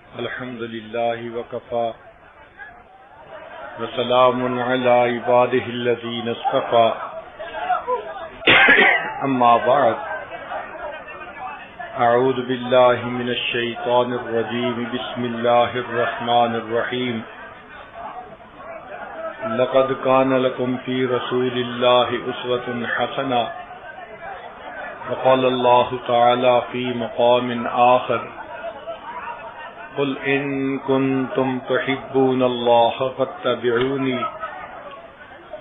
الحمد لله وكفى وسلام على عباده الذين اصطفى أما بعد أعوذ بالله من الشيطان الرجيم بسم الله الرحمن الرحيم لقد كان لكم في رسول الله أسوة حسنة وقال الله تعالى في مقام آخر قل إن كنتم تحبون الله فاتبعوني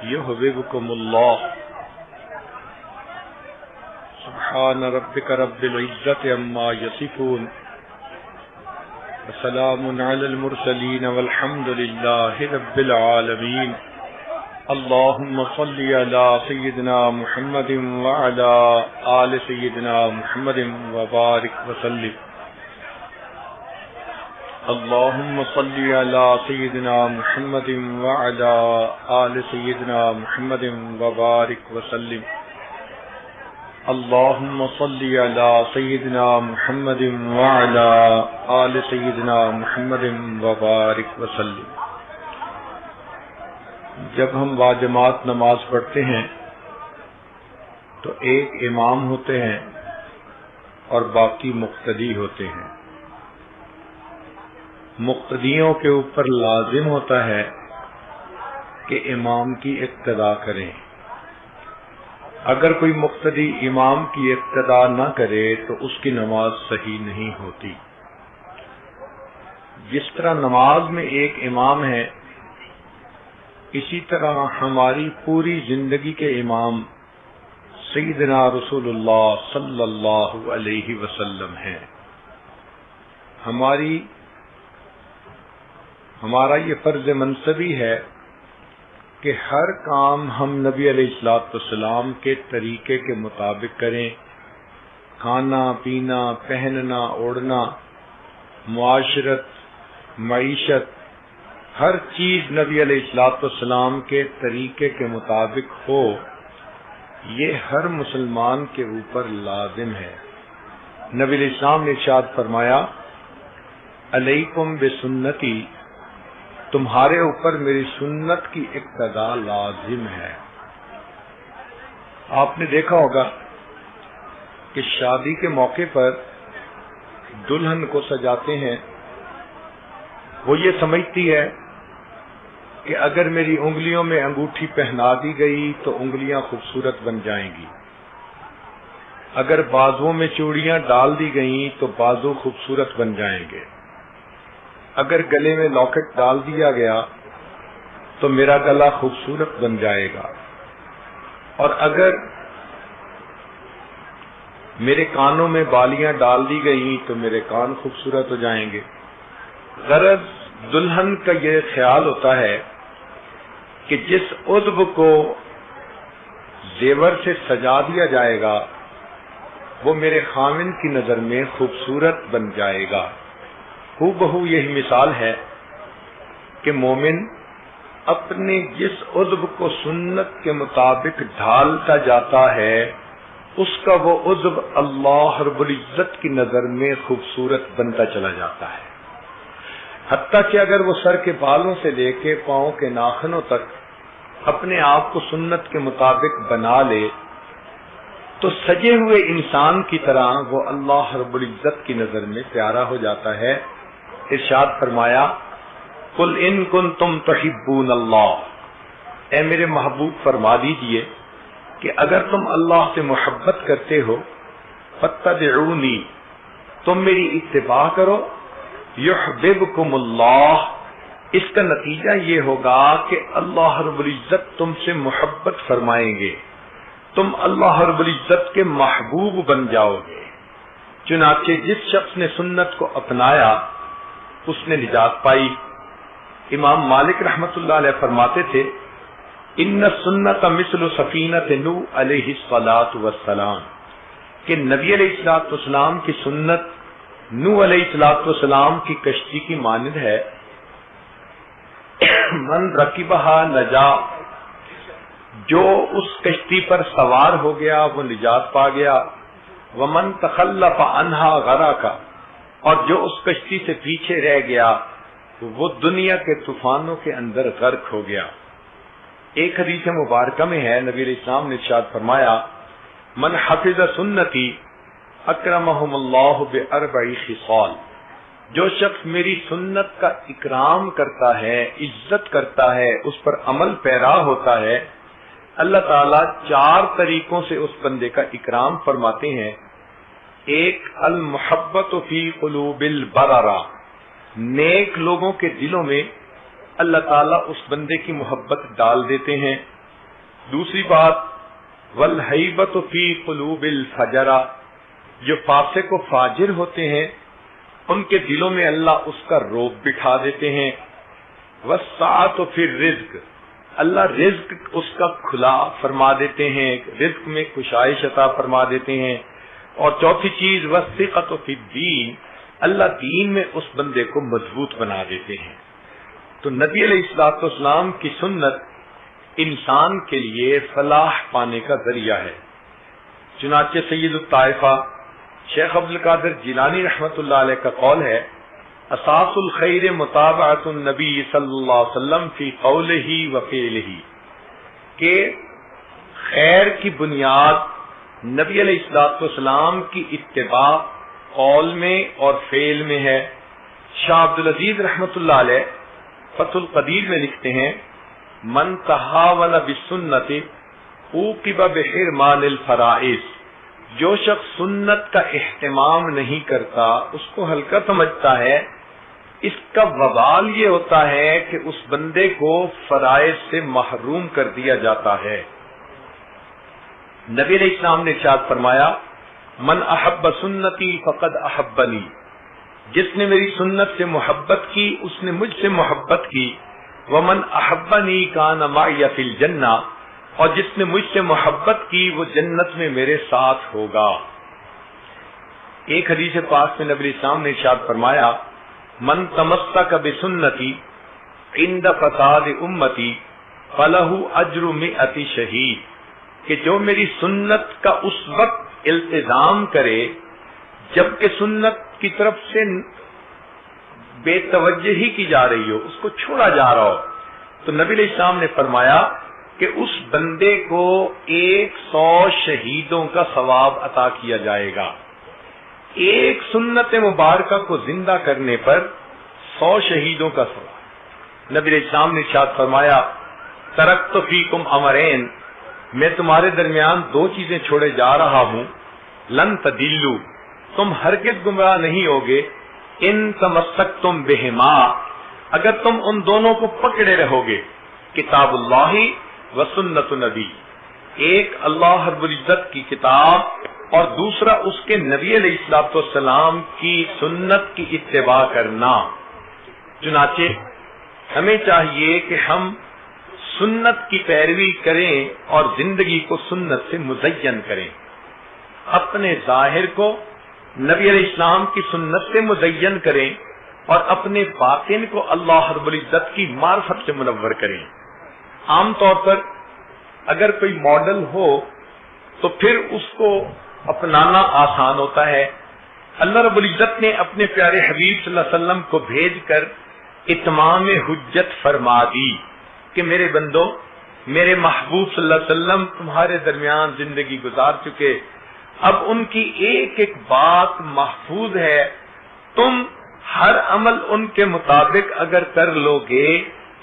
يحببكم الله سبحان ربك رب العزة عما يصفون وسلام على المرسلين والحمد لله رب العالمين اللهم صل على سيدنا محمد وعلى آل سيدنا محمد وبارك وسلم اللهم صل على سيدنا محمد وعلى آل سيدنا محمد وبارك وسلم اللهم صل على سيدنا محمد وعلى آل سيدنا محمد وبارك وسلم۔ جب ہم باجماعت نماز پڑھتے ہیں تو ایک امام ہوتے ہیں اور باقی مقتدی ہوتے ہیں۔ مقتدیوں کے اوپر لازم ہوتا ہے کہ امام کی اقتداء کریں۔ اگر کوئی مقتدی امام کی اقتداء نہ کرے تو اس کی نماز صحیح نہیں ہوتی۔ جس طرح نماز میں ایک امام ہے، اسی طرح ہماری پوری زندگی کے امام سیدنا رسول اللہ صلی اللہ علیہ وسلم ہیں۔ ہمارا یہ فرض منصبی ہے کہ ہر کام ہم نبی علیہ الصلوۃ والسلام کے طریقے کے مطابق کریں۔ کھانا پینا، پہننا اوڑھنا، معاشرت، معیشت، ہر چیز نبی علیہ الصلوۃ والسلام کے طریقے کے مطابق ہو، یہ ہر مسلمان کے اوپر لازم ہے۔ نبی علیہ السلام نے ارشاد فرمایا علیکم بسنتی، تمہارے اوپر میری سنت کی اقتداء لازم ہے۔ آپ نے دیکھا ہوگا کہ شادی کے موقع پر دلہن کو سجاتے ہیں، وہ یہ سمجھتی ہے کہ اگر میری انگلیوں میں انگوٹھی پہنا دی گئی تو انگلیاں خوبصورت بن جائیں گی، اگر بازوؤں میں چوڑیاں ڈال دی گئیں تو بازو خوبصورت بن جائیں گے، اگر گلے میں لاکٹ ڈال دیا گیا تو میرا گلا خوبصورت بن جائے گا، اور اگر میرے کانوں میں بالیاں ڈال دی گئیں تو میرے کان خوبصورت ہو جائیں گے۔ غرض دلہن کا یہ خیال ہوتا ہے کہ جس عضو کو زیور سے سجا دیا جائے گا وہ میرے خاوند کی نظر میں خوبصورت بن جائے گا۔ ہو بہو یہی مثال ہے کہ مومن اپنے جس عضو کو سنت کے مطابق ڈھالتا جاتا ہے اس کا وہ عضو اللہ رب العزت کی نظر میں خوبصورت بنتا چلا جاتا ہے، حتیٰ کہ اگر وہ سر کے بالوں سے لے کے پاؤں کے ناخنوں تک اپنے آپ کو سنت کے مطابق بنا لے تو سجے ہوئے انسان کی طرح وہ اللہ رب العزت کی نظر میں پیارا ہو جاتا ہے۔ ارشاد فرمایا قل ان کنتم تحبون اللہ، اے میرے محبوب فرما دیجئے کہ اگر تم اللہ سے محبت کرتے ہو فاتبعونی، تم میری اتباع کرو، یحببکم اللہ، اس کا نتیجہ یہ ہوگا کہ اللہ رب العزت تم سے محبت فرمائیں گے، تم اللہ رب العزت کے محبوب بن جاؤ گے۔ چنانچہ جس شخص نے سنت کو اپنایا اس نے نجات پائی۔ امام مالک رحمت اللہ علیہ فرماتے تھے ان السنت مثل سفینۃ نوح علیہ الصلاۃ والسلام، کہ نبی علیہ الصلاۃ والسلام کی سنت نوح علیہ الصلاۃ والسلام کی کشتی کی مانند ہے۔ من رکبہا نجا، جو اس کشتی پر سوار ہو گیا وہ نجات پا گیا۔ ومن تخلف عنہا غرق، اور جو اس کشتی سے پیچھے رہ گیا وہ دنیا کے طوفانوں کے اندر غرق ہو گیا۔ ایک حدیث مبارکہ میں ہے، نبی علیہ السلام نے ارشاد فرمایا، من حفظ سنتی اکرمہم اللہ باربع خصال، جو شخص میری سنت کا اکرام کرتا ہے، عزت کرتا ہے، اس پر عمل پیرا ہوتا ہے، اللہ تعالیٰ 4 طریقوں سے اس بندے کا اکرام فرماتے ہیں۔ ایک، المحبت فی قلوب البررہ، نیک لوگوں کے دلوں میں اللہ تعالیٰ اس بندے کی محبت ڈال دیتے ہیں۔ دوسری بات، والہیبۃ فی قلوب الفجرہ، جو فاسق و فاجر ہوتے ہیں ان کے دلوں میں اللہ اس کا رعب بٹھا دیتے ہیں۔ والسعۃ فی الرزق، اللہ رزق اس کا کھلا فرما دیتے ہیں، رزق میں کشائش عطا فرما دیتے ہیں۔ اور چوتھی چیز، والثقۃ فی الدین، اللہ دین میں اس بندے کو مضبوط بنا دیتے ہیں۔ تو نبی علیہ الصلوۃ والسلام کی سنت انسان کے لیے فلاح پانے کا ذریعہ ہے۔ چنانچہ سید الطائفہ شیخ عبد القادر جیلانی رحمۃ اللہ علیہ کا قول ہے، اساس الخیر متابعۃ النبی صلی اللہ علیہ وسلم فی قولہ و فعلہ، کہ خیر کی بنیاد نبی علیہ الصلوۃ والسلام کی اتباع قول میں اور فعل میں ہے۔ شاہ عبد العزیز رحمۃ اللہ علیہ فتح القدیر میں لکھتے ہیں، من تہاون بالسنت عوقب بحرمان الفرائض، جو شخص سنت کا اہتمام نہیں کرتا، اس کو ہلکا سمجھتا ہے، اس کا وبال یہ ہوتا ہے کہ اس بندے کو فرائض سے محروم کر دیا جاتا ہے۔ نبی علیہ السلام نے ارشاد فرمایا، من احب سنتی فقد احبنی، جس نے میری سنت سے محبت کی اس نے مجھ سے محبت کی۔ ومن احبنی کان معی فی الجنہ، اور جس نے مجھ سے محبت کی وہ جنت میں میرے ساتھ ہوگا۔ ایک حدیث پاک میں نبی علیہ السلام نے ارشاد فرمایا، من تمسک بسنتی عند فساد امتی فلہ اجر 100 شہید، کہ جو میری سنت کا اس وقت التزام کرے جبکہ سنت کی طرف سے بے توجہی کی جا رہی ہو، اس کو چھوڑا جا رہا ہو، تو نبی علیہ السلام نے فرمایا کہ اس بندے کو 100 شہیدوں کا ثواب عطا کیا جائے گا۔ ایک سنت مبارکہ کو زندہ کرنے پر 100 شہیدوں کا ثواب۔ نبی علیہ السلام نے ارشاد فرمایا، ترکت فیکم امرین، میں تمہارے درمیان 2 چیزیں چھوڑے جا رہا ہوں، لن تدلوا، تم ہرگز گمراہ نہیں ہوگے، ان تمسکتم بہما، اگر تم ان دونوں کو پکڑے رہو گے، کتاب اللہ و سنت نبی، ایک اللہ رب العزت کی کتاب اور دوسرا اس کے نبی علیہ الصلوۃ والسلام کی سنت کی اتباع کرنا۔ چنانچہ ہمیں چاہیے کہ ہم سنت کی پیروی کریں اور زندگی کو سنت سے مزین کریں، اپنے ظاہر کو نبی علیہ السلام کی سنت سے مزین کریں اور اپنے باطن کو اللہ رب العزت کی معرفت سے منور کریں۔ عام طور پر اگر کوئی ماڈل ہو تو پھر اس کو اپنانا آسان ہوتا ہے۔ اللہ رب العزت نے اپنے پیارے حبیب صلی اللہ علیہ وسلم کو بھیج کر اتمام حجت فرما دی کہ میرے بندو، میرے محبوب صلی اللہ علیہ وسلم تمہارے درمیان زندگی گزار چکے، اب ان کی ایک ایک بات محفوظ ہے، تم ہر عمل ان کے مطابق اگر کر لو گے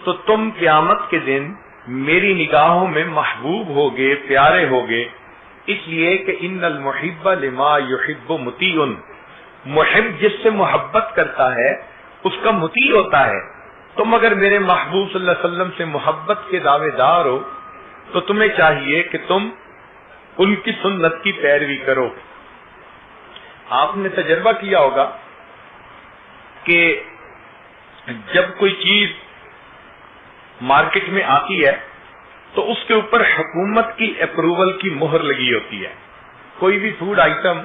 تو تم قیامت کے دن میری نگاہوں میں محبوب ہوگے، پیارے ہوگے۔ اس لیے کہ ان المحب لما یحب مطیع، محب جس سے محبت کرتا ہے اس کا مطیع ہوتا ہے۔ تم اگر میرے محبوب صلی اللہ علیہ وسلم سے محبت کے دعوے دار ہو تو تمہیں چاہیے کہ تم ان کی سنت کی پیروی کرو۔ آپ نے تجربہ کیا ہوگا کہ جب کوئی چیز مارکیٹ میں آتی ہے تو اس کے اوپر حکومت کی اپروول کی مہر لگی ہوتی ہے۔ کوئی بھی فوڈ آئٹم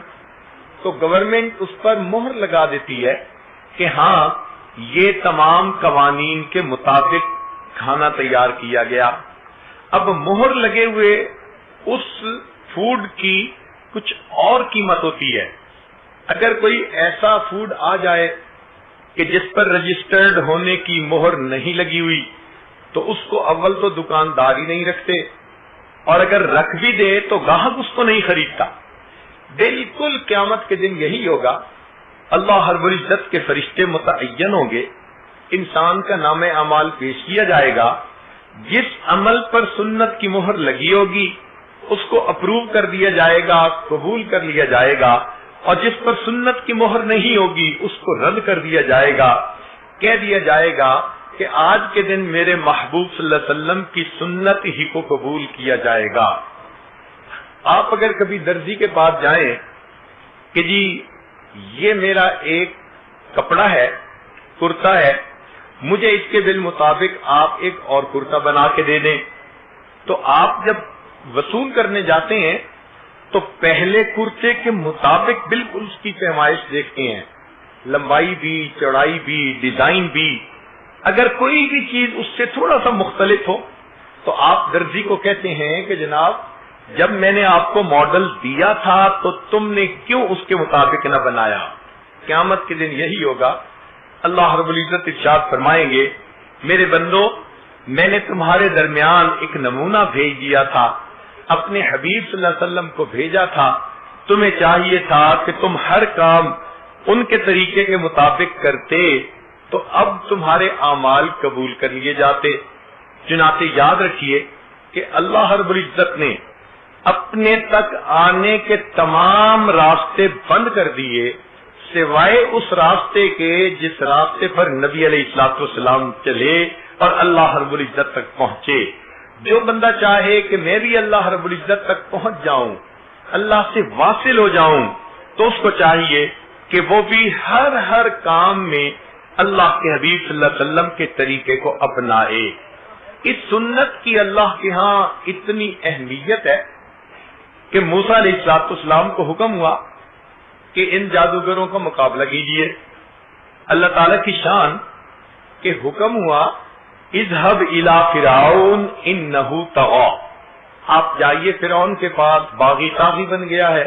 تو گورنمنٹ اس پر مہر لگا دیتی ہے کہ ہاں یہ تمام قوانین کے مطابق کھانا تیار کیا گیا۔ اب مہر لگے ہوئے اس فوڈ کی کچھ اور قیمت ہوتی ہے۔ اگر کوئی ایسا فوڈ آ جائے کہ جس پر رجسٹرڈ ہونے کی مہر نہیں لگی ہوئی تو اس کو اول تو دکاندار ہی نہیں رکھتے، اور اگر رکھ بھی دے تو گاہک اس کو نہیں خریدتا۔ بالکل قیامت کے دن یہی ہوگا، اللہ رب العزت کے فرشتے متعین ہوں گے، انسان کا نام اعمال پیش کیا جائے گا، جس عمل پر سنت کی مہر لگی ہوگی اس کو اپروو کر دیا جائے گا، قبول کر لیا جائے گا، اور جس پر سنت کی مہر نہیں ہوگی اس کو رد کر دیا جائے گا۔ کہہ دیا جائے گا کہ آج کے دن میرے محبوب صلی اللہ علیہ وسلم کی سنت ہی کو قبول کیا جائے گا۔ آپ اگر کبھی درزی کے پاس جائیں کہ جی یہ میرا ایک کپڑا ہے، کرتا ہے، مجھے اس کے بالمطابق آپ ایک اور کرتا بنا کے دے دیں، تو آپ جب وصول کرنے جاتے ہیں تو پہلے کرتے کے مطابق بالکل اس کی پیمائش دیکھتے ہیں، لمبائی بھی، چوڑائی بھی، ڈیزائن بھی۔ اگر کوئی بھی چیز اس سے تھوڑا سا مختلف ہو تو آپ درزی کو کہتے ہیں کہ جناب جب میں نے آپ کو ماڈل دیا تھا تو تم نے کیوں اس کے مطابق نہ بنایا؟ قیامت کے دن یہی ہوگا۔ اللہ رب العزت ارشاد فرمائیں گے، میرے بندو میں نے تمہارے درمیان ایک نمونہ بھیج دیا تھا، اپنے حبیب صلی اللہ علیہ وسلم کو بھیجا تھا، تمہیں چاہیے تھا کہ تم ہر کام ان کے طریقے کے مطابق کرتے تو اب تمہارے اعمال قبول کر لیے جاتے۔ چنانچہ یاد رکھیے کہ اللہ رب العزت نے اپنے تک آنے کے تمام راستے بند کر دیے سوائے اس راستے کے جس راستے پر نبی علیہ الصلوۃ والسلام چلے اور اللہ رب العزت تک پہنچے۔ جو بندہ چاہے کہ میں بھی اللہ رب العزت تک پہنچ جاؤں، اللہ سے واصل ہو جاؤں، تو اس کو چاہیے کہ وہ بھی ہر کام میں اللہ کے حبیب صلی اللہ علیہ وسلم کے طریقے کو اپنائے۔ اس سنت کی اللہ کے ہاں اتنی اہمیت ہے کہ موسیٰ علیہ السلام کو حکم ہوا کہ ان جادوگروں کا مقابلہ کیجیے۔ اللہ تعالی کی شان کہ حکم ہوا اذهب الى فرعون انه طغى، آپ جائیے فرعون کے پاس، باغی طاغی بن گیا ہے۔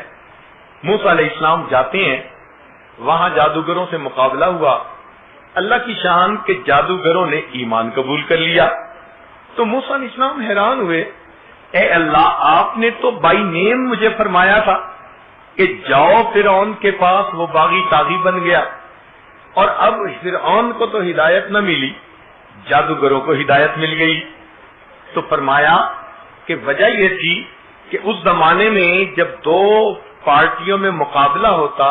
موسیٰ علیہ السلام جاتے ہیں، وہاں جادوگروں سے مقابلہ ہوا۔ اللہ کی شان کہ جادوگروں نے ایمان قبول کر لیا۔ تو موسیٰ علیہ السلام حیران ہوئے، اے اللہ آپ نے تو بائی نیم مجھے فرمایا تھا کہ جاؤ فرعون کے پاس، وہ باغی طاغی بن گیا، اور اب فرعون کو تو ہدایت نہ ملی، جادوگروں کو ہدایت مل گئی۔ تو فرمایا کہ وجہ یہ تھی کہ اس زمانے میں جب دو پارٹیوں میں مقابلہ ہوتا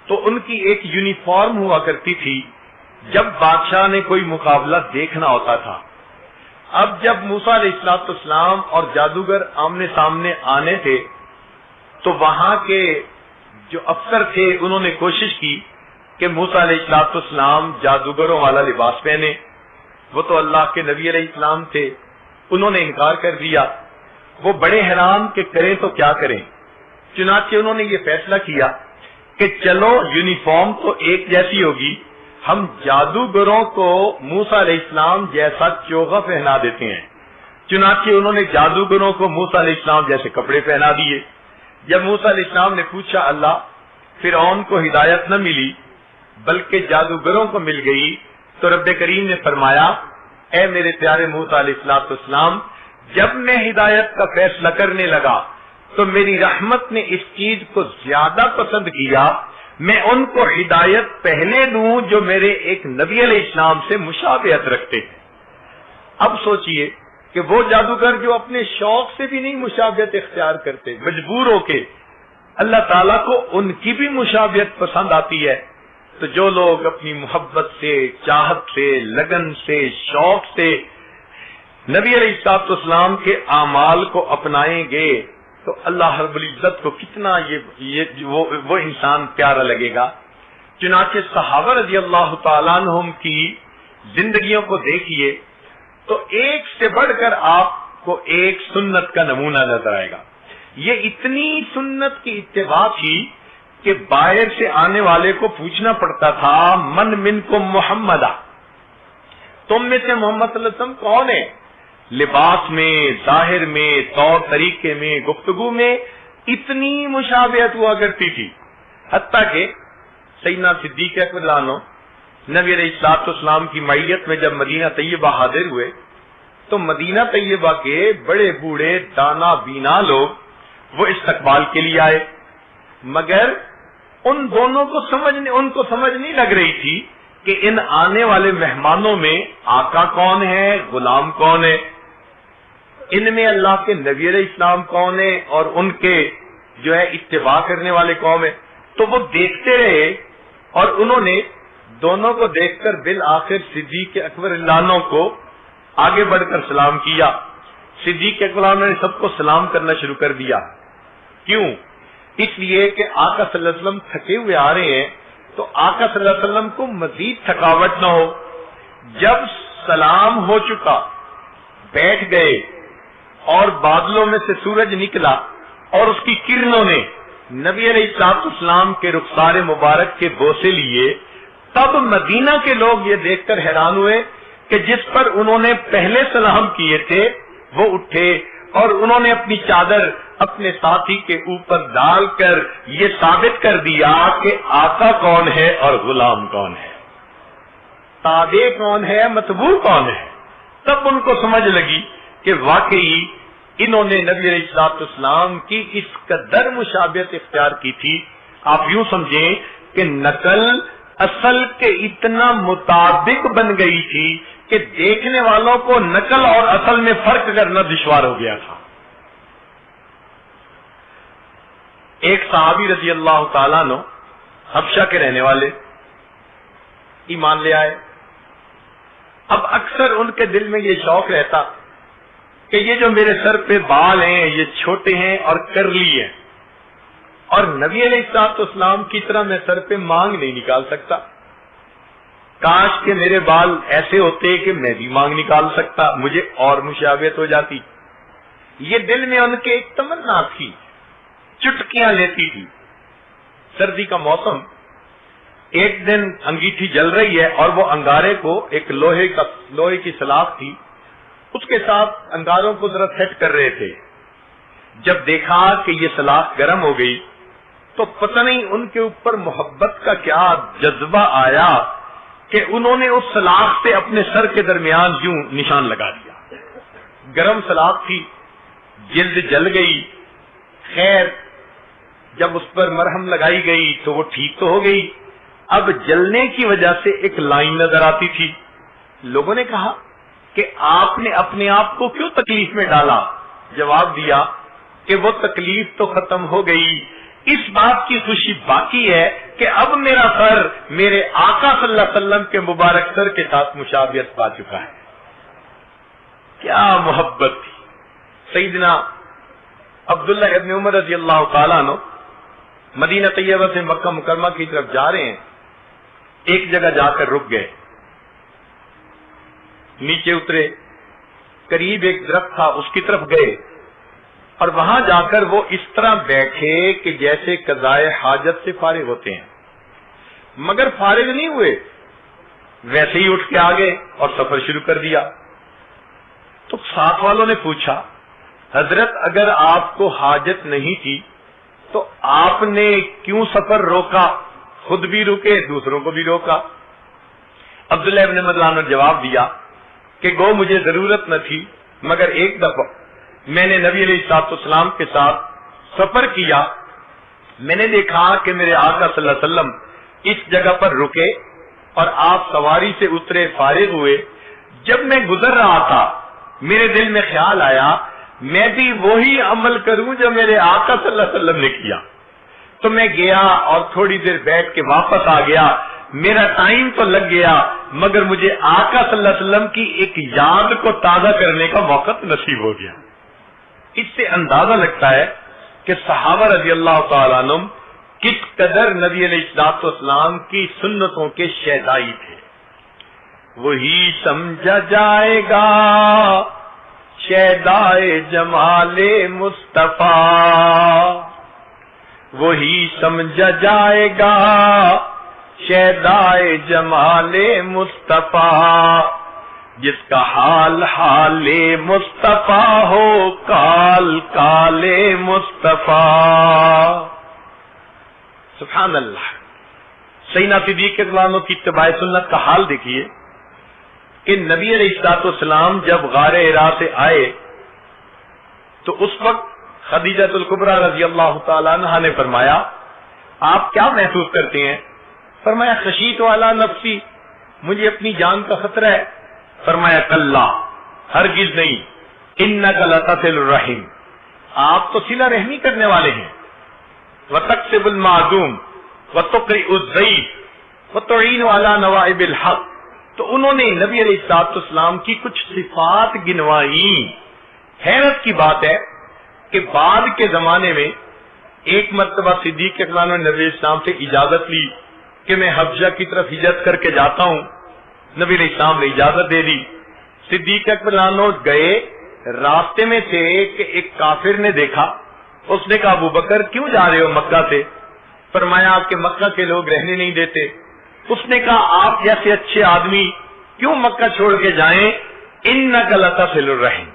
تو ان کی ایک یونیفارم ہوا کرتی تھی جب بادشاہ نے کوئی مقابلہ دیکھنا ہوتا تھا۔ اب جب موسیٰ علیہ السلام اور جادوگر آمنے سامنے آنے تھے تو وہاں کے جو افسر تھے انہوں نے کوشش کی کہ موسیٰ علیہ السلام جادوگروں والا لباس پہنے، وہ تو اللہ کے نبی علیہ السلام تھے، انہوں نے انکار کر دیا۔ وہ بڑے حیران کہ کریں تو کیا کریں، چنانچہ انہوں نے یہ فیصلہ کیا کہ چلو یونیفارم تو ایک جیسی ہوگی، ہم جادوگروں کو موسیٰ علیہ السلام جیسا چوغا پہنا دیتے ہیں۔ چنانچہ انہوں نے جادوگروں کو موسیٰ علیہ السلام جیسے کپڑے پہنا دیے۔ جب موسیٰ علیہ السلام نے پوچھا اللہ فرعون کو ہدایت نہ ملی بلکہ جادوگروں کو مل گئی، تو رب کریم نے فرمایا اے میرے پیارے موسیٰ علیہ السلام، جب میں ہدایت کا فیصلہ کرنے لگا تو میری رحمت نے اس چیز کو زیادہ پسند کیا، میں ان کو ہدایت پہلے دوں جو میرے ایک نبی علیہ السلام سے مشابہت رکھتے ہیں۔ اب سوچئے کہ وہ جادوگر جو اپنے شوق سے بھی نہیں مشابہت اختیار کرتے، مجبور ہو کے، اللہ تعالیٰ کو ان کی بھی مشابہت پسند آتی ہے۔ تو جو لوگ اپنی محبت سے، چاہت سے، لگن سے، شوق سے نبی علیہ السلام کے اعمال کو اپنائیں گے تو اللہ رب العزت کو کتنا وہ انسان پیارا لگے گا۔ چنانچہ صحابہ رضی اللہ تعالیٰ عنہم کی زندگیوں کو دیکھیے تو ایک سے بڑھ کر آپ کو ایک سنت کا نمونہ نظر آئے گا۔ یہ اتنی سنت کی اتباع تھی کہ باہر سے آنے والے کو پوچھنا پڑتا تھا من منکم محمد، تم میں سے محمد صلی اللہ علیہ وسلم کون ہے؟ لباس میں، ظاہر میں، طور طریقے میں، گفتگو میں اتنی مشابہت ہوا کرتی تھی، حتیٰ کہ سیدنا صدیق اکبر عنہ نبی علیہ الصلوۃ والسلام کی معیت میں جب مدینہ طیبہ حاضر ہوئے تو مدینہ طیبہ کے بڑے بوڑھے دانا بینا لوگ وہ استقبال کے لیے آئے، مگر ان دونوں کو سمجھ نہیں لگ رہی تھی کہ ان آنے والے مہمانوں میں آقا کون ہے، غلام کون ہے، ان میں اللہ کے نبی علیہ السلام کون ہے اور ان کے جو ہے اتباع کرنے والے قوم ہے۔ تو وہ دیکھتے رہے اور انہوں نے دونوں کو دیکھ کر بالآخر صدیق اکبر عنہ کو آگے بڑھ کر سلام کیا۔ صدیق اکبر عنہ نے سب کو سلام کرنا شروع کر دیا۔ کیوں؟ اس لیے کہ آقا صلی اللہ علیہ وسلم تھکے ہوئے آ رہے ہیں تو آقا صلی اللہ علیہ وسلم کو مزید تھکاوٹ نہ ہو۔ جب سلام ہو چکا بیٹھ گئے اور بادلوں میں سے سورج نکلا اور اس کی کرنوں نے نبی علیہ الصلوۃ والسلام کے رخسار مبارک کے بوسے لیے، تب مدینہ کے لوگ یہ دیکھ کر حیران ہوئے کہ جس پر انہوں نے پہلے سلام کیے تھے وہ اٹھے اور انہوں نے اپنی چادر اپنے ساتھی کے اوپر ڈال کر یہ ثابت کر دیا کہ آقا کون ہے اور غلام کون ہے، تابع کون ہے، متبوع کون ہے۔ تب ان کو سمجھ لگی کہ واقعی انہوں نے نبی علیہ الصلوۃ والسلام کی اس قدر مشابہت اختیار کی تھی، آپ یوں سمجھیں کہ نقل اصل کے اتنا مطابق بن گئی تھی کہ دیکھنے والوں کو نقل اور اصل میں فرق کرنا دشوار ہو گیا تھا۔ ایک صحابی رضی اللہ تعالیٰ عنہ حبشہ کے رہنے والے ایمان لے آئے۔ اب اکثر ان کے دل میں یہ شوق رہتا کہ یہ جو میرے سر پہ بال ہیں یہ چھوٹے ہیں اور کرلی ہیں، اور نبی علیہ الصلوۃ والسلام کی طرح میں سر پہ مانگ نہیں نکال سکتا، کاش کہ میرے بال ایسے ہوتے کہ میں بھی مانگ نکال سکتا، مجھے اور مشابہت ہو جاتی۔ یہ دل میں ان کے ایک تمنا تھی، چٹکیاں لیتی تھی۔ سردی کا موسم، ایک دن انگیٹھی جل رہی ہے اور وہ انگارے کو ایک لوہے کی سلاخ تھی، اس کے ساتھ انگاروں کو ذرا سیٹ کر رہے تھے۔ جب دیکھا کہ یہ سلاخ گرم ہو گئی تو پتہ نہیں ان کے اوپر محبت کا کیا جذبہ آیا کہ انہوں نے اس سلاخ سے اپنے سر کے درمیان یوں نشان لگا دیا۔ گرم سلاخ تھی، جلد جل گئی، خیر جب اس پر مرہم لگائی گئی تو وہ ٹھیک تو ہو گئی، اب جلنے کی وجہ سے ایک لائن نظر آتی تھی۔ لوگوں نے کہا کہ آپ نے اپنے آپ کو کیوں تکلیف میں ڈالا؟ جواب دیا کہ وہ تکلیف تو ختم ہو گئی، اس بات کی خوشی باقی ہے کہ اب میرا سر میرے آقا صلی اللہ علیہ وسلم کے مبارک سر کے ساتھ مشابہت پا چکا ہے۔ کیا محبت تھی۔ سیدنا عبداللہ ابن عمر رضی اللہ تعالیٰ عنہ مدینہ طیبہ سے مکہ مکرمہ کی طرف جا رہے ہیں، ایک جگہ جا کر رک گئے، نیچے اترے، قریب ایک درخت تھا اس کی طرف گئے اور وہاں جا کر وہ اس طرح بیٹھے کہ جیسے قضائے حاجت سے فارغ ہوتے ہیں، مگر فارغ نہیں ہوئے، ویسے ہی اٹھ کے آگے اور سفر شروع کر دیا۔ تو ساتھ والوں نے پوچھا، حضرت اگر آپ کو حاجت نہیں تھی تو آپ نے کیوں سفر روکا؟ خود بھی رکے، دوسروں کو بھی روکا۔ عبداللہ ابن مدلان نے جواب دیا کہ گو مجھے ضرورت نہ تھی، مگر ایک دفعہ میں نے نبی علیہ الصلوۃ والسلام کے ساتھ سفر کیا، میں نے دیکھا کہ میرے آقا صلی اللہ علیہ وسلم اس جگہ پر رکے اور آپ سواری سے اترے، فارغ ہوئے۔ جب میں گزر رہا تھا میرے دل میں خیال آیا میں بھی وہی عمل کروں جو میرے آقا صلی اللہ علیہ وسلم نے کیا، تو میں گیا اور تھوڑی دیر بیٹھ کے واپس آ گیا۔ میرا ٹائم تو لگ گیا مگر مجھے آقا صلی اللہ علیہ وسلم کی ایک یاد کو تازہ کرنے کا موقع نصیب ہو گیا۔ اس سے اندازہ لگتا ہے کہ صحابہ رضی اللہ تعالیٰ عنہ کس قدر نبی علیہ الصلوۃ والسلام کی سنتوں کے شیدائی تھے۔ وہی سمجھا جائے گا شیدائے جمال مصطفیٰ، وہی سمجھا جائے گا شیدائے جمال مصطفیٰ، جس کا حال حال مصطفیٰ ہو کال کال مصطفیٰ۔ سبحان اللہ، سیدنا صدیق رضی اللہ عنہ کی اتباع سنت کا حال دیکھیے کہ نبی علیہ الصلوۃ والسلام جب غار حرا سے آئے تو اس وقت خدیجہ الکبریٰ رضی اللہ تعالی عنہا نے فرمایا آپ کیا محسوس کرتے ہیں؟ فرمایا خشیت علی نفسی، مجھے اپنی جان کا خطرہ ہے۔ فرمایا کلا، ہرگز نہیں، انک لتصل الرحم، آپ تو صلہ رحمی کرنے والے ہیں، وتکسب المعدوم وتقرئ الضیف وتعین علی نوائب الحق۔ تو انہوں نے نبی علیہ الصلوۃ والسلام کی کچھ صفات گنوائی۔ حیرت کی بات ہے کہ بعد کے زمانے میں ایک مرتبہ صدیق رضی اللہ عنہ نے نبی السلام سے اجازت لی کہ میں حبشہ کی طرف ہجرت کر کے جاتا ہوں۔ نبی علیہ السلام نے اجازت دے دی۔ صدیق رضی اللہ عنہ گئے، راستے میں تھے کہ ایک کافر نے دیکھا، اس نے کہا ابو بکر کیوں جا رہے ہو مکہ سے؟ فرمایا کہ مکہ کے لوگ رہنے نہیں دیتے۔ اس نے کہا آپ جیسے اچھے آدمی کیوں مکہ چھوڑ کے جائیں؟ انک لتصل الرحم۔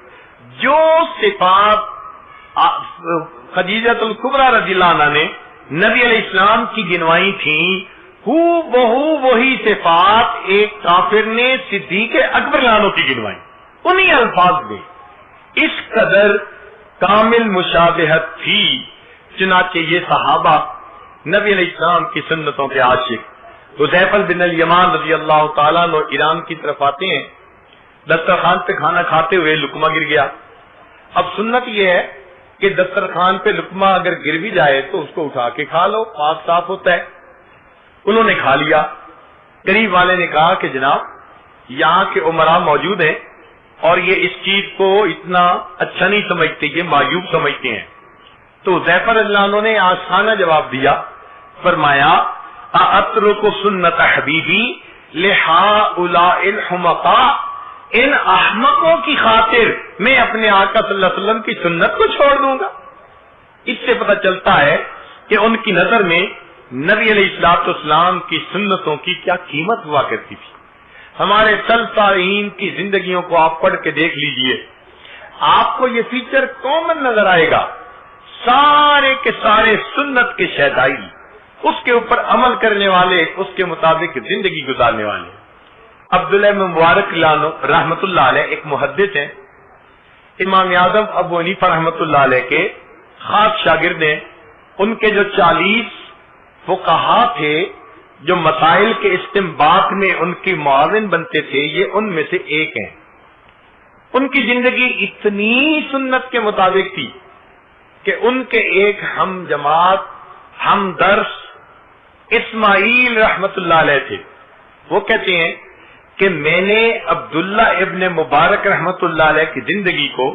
جو صفات خدیجہ الکبریٰ رضی اللہ عنہا نے نبی علیہ السلام کی گنوائی تھیں، وہی صفات ایک کافر نے صدیق اکبر رضی اللہ عنہ کی گنوائی، انہی الفاظ میں۔ اس قدر کامل مشابہت تھی، چنانچہ یہ صحابہ نبی علیہ السلام کی سنتوں کے عاشق حذیفہ بن الیمان رضی اللہ تعالیٰ عنہ ایران کی طرف آتے ہیں، دسترخوان پہ کھانا کھاتے ہوئے لقمہ گر گیا۔ اب سنت یہ ہے کہ دسترخوان پہ لقمہ اگر گر بھی جائے تو اس کو اٹھا کے کھا لو، پاک صاف ہوتا ہے۔ انہوں نے کھا لیا۔ قریب والے نے کہا کہ جناب یہاں کے عمراء موجود ہیں اور یہ اس چیز کو اتنا اچھا نہیں سمجھتے، یہ معیوب سمجھتے ہیں۔ تو حذیفہ رضی اللہ عنہ نے آسانہ جواب دیا، فرمایا اترک سنت حبیبی لہؤلاء الحمقاء، ان احمقوں کی خاطر میں اپنے آقا صلی اللہ علیہ وسلم کی سنت کو چھوڑ دوں گا۔ اس سے پتہ چلتا ہے کہ ان کی نظر میں نبی علیہ الصلوۃ والسلام کی سنتوں کی کیا قیمت ہوا کرتی تھی۔ ہمارے سلف صالحین کی زندگیوں کو آپ پڑھ کے دیکھ لیجئے، آپ کو یہ فیچر کامن نظر آئے گا، سارے کے سارے سنت کے شیدائی، اس کے اوپر عمل کرنے والے، اس کے مطابق زندگی گزارنے والے۔ عبداللہ بن مبارک رحمت اللہ علیہ ایک محدث ہیں، امام اعظم ابو حنیفہ رحمت اللہ علیہ کے خاص شاگرد ہیں۔ ان کے جو 40 فقہا تھے جو مسائل کے استنباط میں ان کی معاون بنتے تھے، یہ ان میں سے ایک ہیں۔ ان کی زندگی اتنی سنت کے مطابق تھی کہ ان کے ایک ہم جماعت ہم درس اسماعیل رحمت اللہ علیہ تھے۔ وہ کہتے ہیں کہ میں نے عبداللہ ابن مبارک رحمت اللہ علیہ کی زندگی کو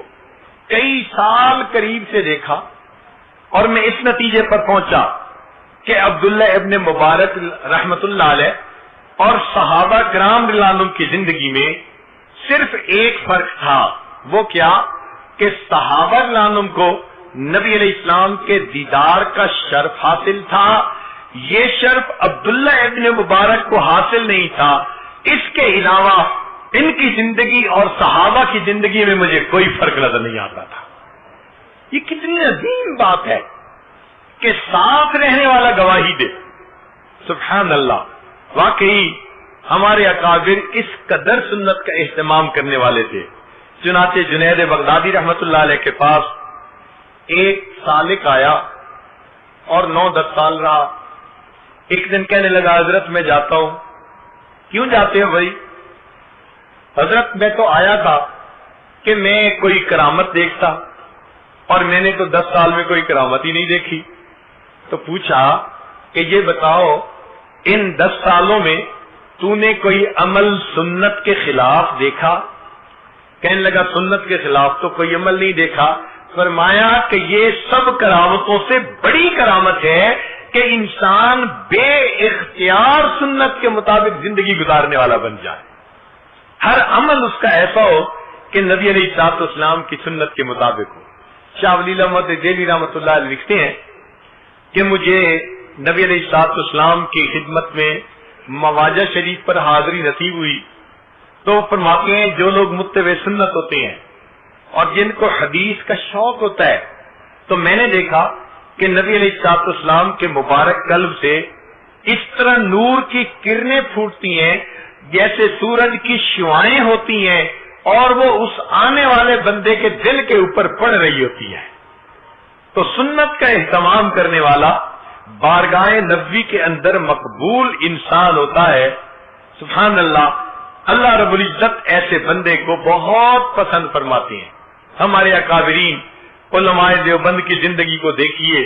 کئی سال قریب سے دیکھا اور میں اس نتیجے پر پہنچا کہ عبداللہ ابن مبارک رحمت اللہ علیہ اور صحابہ کرام رضی اللہ عنہم کی زندگی میں صرف ایک فرق تھا، وہ کیا کہ صحابہ رضی اللہ عنہم کو نبی علیہ السلام کے دیدار کا شرف حاصل تھا، یہ شرف عبداللہ ابن مبارک کو حاصل نہیں تھا۔ اس کے علاوہ ان کی زندگی اور صحابہ کی زندگی میں مجھے کوئی فرق نظر نہیں آتا تھا۔ یہ کتنی عظیم بات ہے کہ ساتھ رہنے والا گواہی دے۔ سبحان اللہ، واقعی ہمارے اکابر اس قدر سنت کا اہتمام کرنے والے تھے۔ چنانچہ جنید بغدادی رحمت اللہ علیہ کے پاس ایک سالک آیا اور 9-10 سال رہا۔ ایک دن کہنے لگا حضرت میں جاتا ہوں۔ کیوں جاتے ہو بھائی؟ حضرت میں تو آیا تھا کہ میں کوئی کرامت دیکھتا، اور میں نے تو 10 سال میں کوئی کرامت ہی نہیں دیکھی۔ تو پوچھا کہ یہ بتاؤ ان 10 سالوں میں تو نے کوئی عمل سنت کے خلاف دیکھا؟ کہنے لگا سنت کے خلاف تو کوئی عمل نہیں دیکھا۔ فرمایا کہ یہ سب کرامتوں سے بڑی کرامت ہے کہ انسان بے اختیار سنت کے مطابق زندگی گزارنے والا بن جائے، ہر عمل اس کا ایسا ہو کہ نبی علیہ الصلوۃ والسلام کی سنت کے مطابق ہو۔ شاہ ولی احمد دہلوی رحمۃ اللہ علیہ لکھتے ہیں کہ مجھے نبی علیہ الصلوۃ والسلام کی خدمت میں مواجہ شریف پر حاضری نصیب ہوئی، تو فرماتے ہیں جو لوگ متبع سنت ہوتے ہیں اور جن کو حدیث کا شوق ہوتا ہے، تو میں نے دیکھا کہ نبی علیہ الصلوۃ والسلام کے مبارک قلب سے اس طرح نور کی کرنیں پھوٹتی ہیں جیسے سورج کی شعاعیں ہوتی ہیں اور وہ اس آنے والے بندے کے دل کے اوپر پڑ رہی ہوتی ہے. تو سنت کا اہتمام کرنے والا بارگاہ نبوی کے اندر مقبول انسان ہوتا ہے. سبحان اللہ. اللہ رب العزت ایسے بندے کو بہت پسند فرماتے ہیں. ہمارے اکابرین علماء دیوبند کی زندگی کو دیکھیے,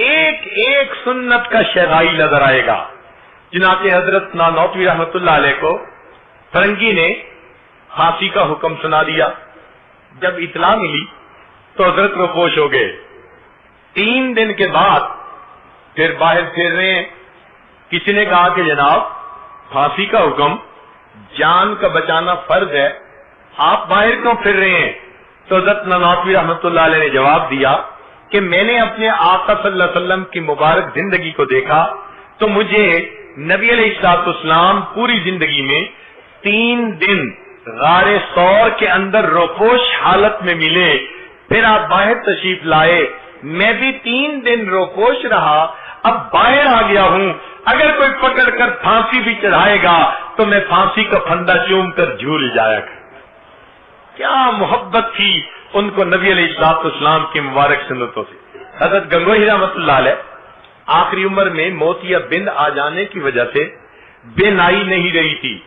ایک ایک سنت کا شہرائی نظر آئے گا. چنانچہ حضرت نانوتوی رحمت اللہ علیہ کو فرنگی نے پھانسی کا حکم سنا دیا. جب اطلاع ملی تو حضرت روپوش ہو گئے. 3 دن کے بعد پھر باہر پھر رہے ہیں. کسی نے کہا کہ جناب پھانسی کا حکم, جان کا بچانا فرض ہے, آپ باہر کیوں پھر رہے ہیں؟ تو حضرت نانوتوی رحمت اللہ علیہ نے جواب دیا کہ میں نے اپنے آقا صلی اللہ علیہ وسلم کی مبارک زندگی کو دیکھا تو مجھے نبی علیہ الصلوۃ والسلام پوری زندگی میں 3 دن غار ثور کے اندر روپوش حالت میں ملے, پھر آپ باہر تشریف لائے, میں بھی 3 دن روپوش رہا, اب باہر آ گیا ہوں. اگر کوئی پکڑ کر پھانسی بھی چڑھائے گا تو میں پھانسی کا پھندا چوم کر جھول جایا کر. کیا محبت تھی ان کو نبی علیہ الصلوۃ والسلام کی مبارک سنتوں سے. حضرت گنگوہی رحمۃ اللہ علیہ آخری عمر میں موت یا بند آ جانے کی وجہ سے بے نائی نہیں رہی تھی,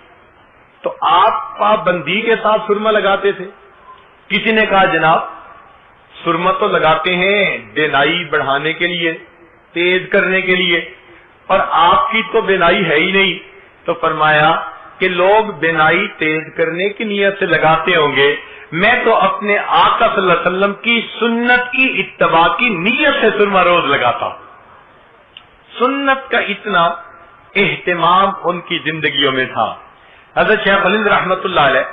تو آپ پابندی کے ساتھ سرما لگاتے تھے. کسی نے کہا جناب سرما تو لگاتے ہیں بے نائی بڑھانے کے لیے, تیز کرنے کے لیے, اور آپ کی تو بے نائی ہے ہی نہیں. تو فرمایا کہ لوگ بے نائی تیز کرنے کی نیت سے لگاتے ہوں گے, میں تو اپنے آقا صلی اللہ علیہ وسلم کی سنت کی اتباع کی نیت سے سرما روز لگاتا ہوں. سنت کا اتنا اہتمام ان کی زندگیوں میں تھا. حضرت شیخ خلیل رحمت اللہ علیہ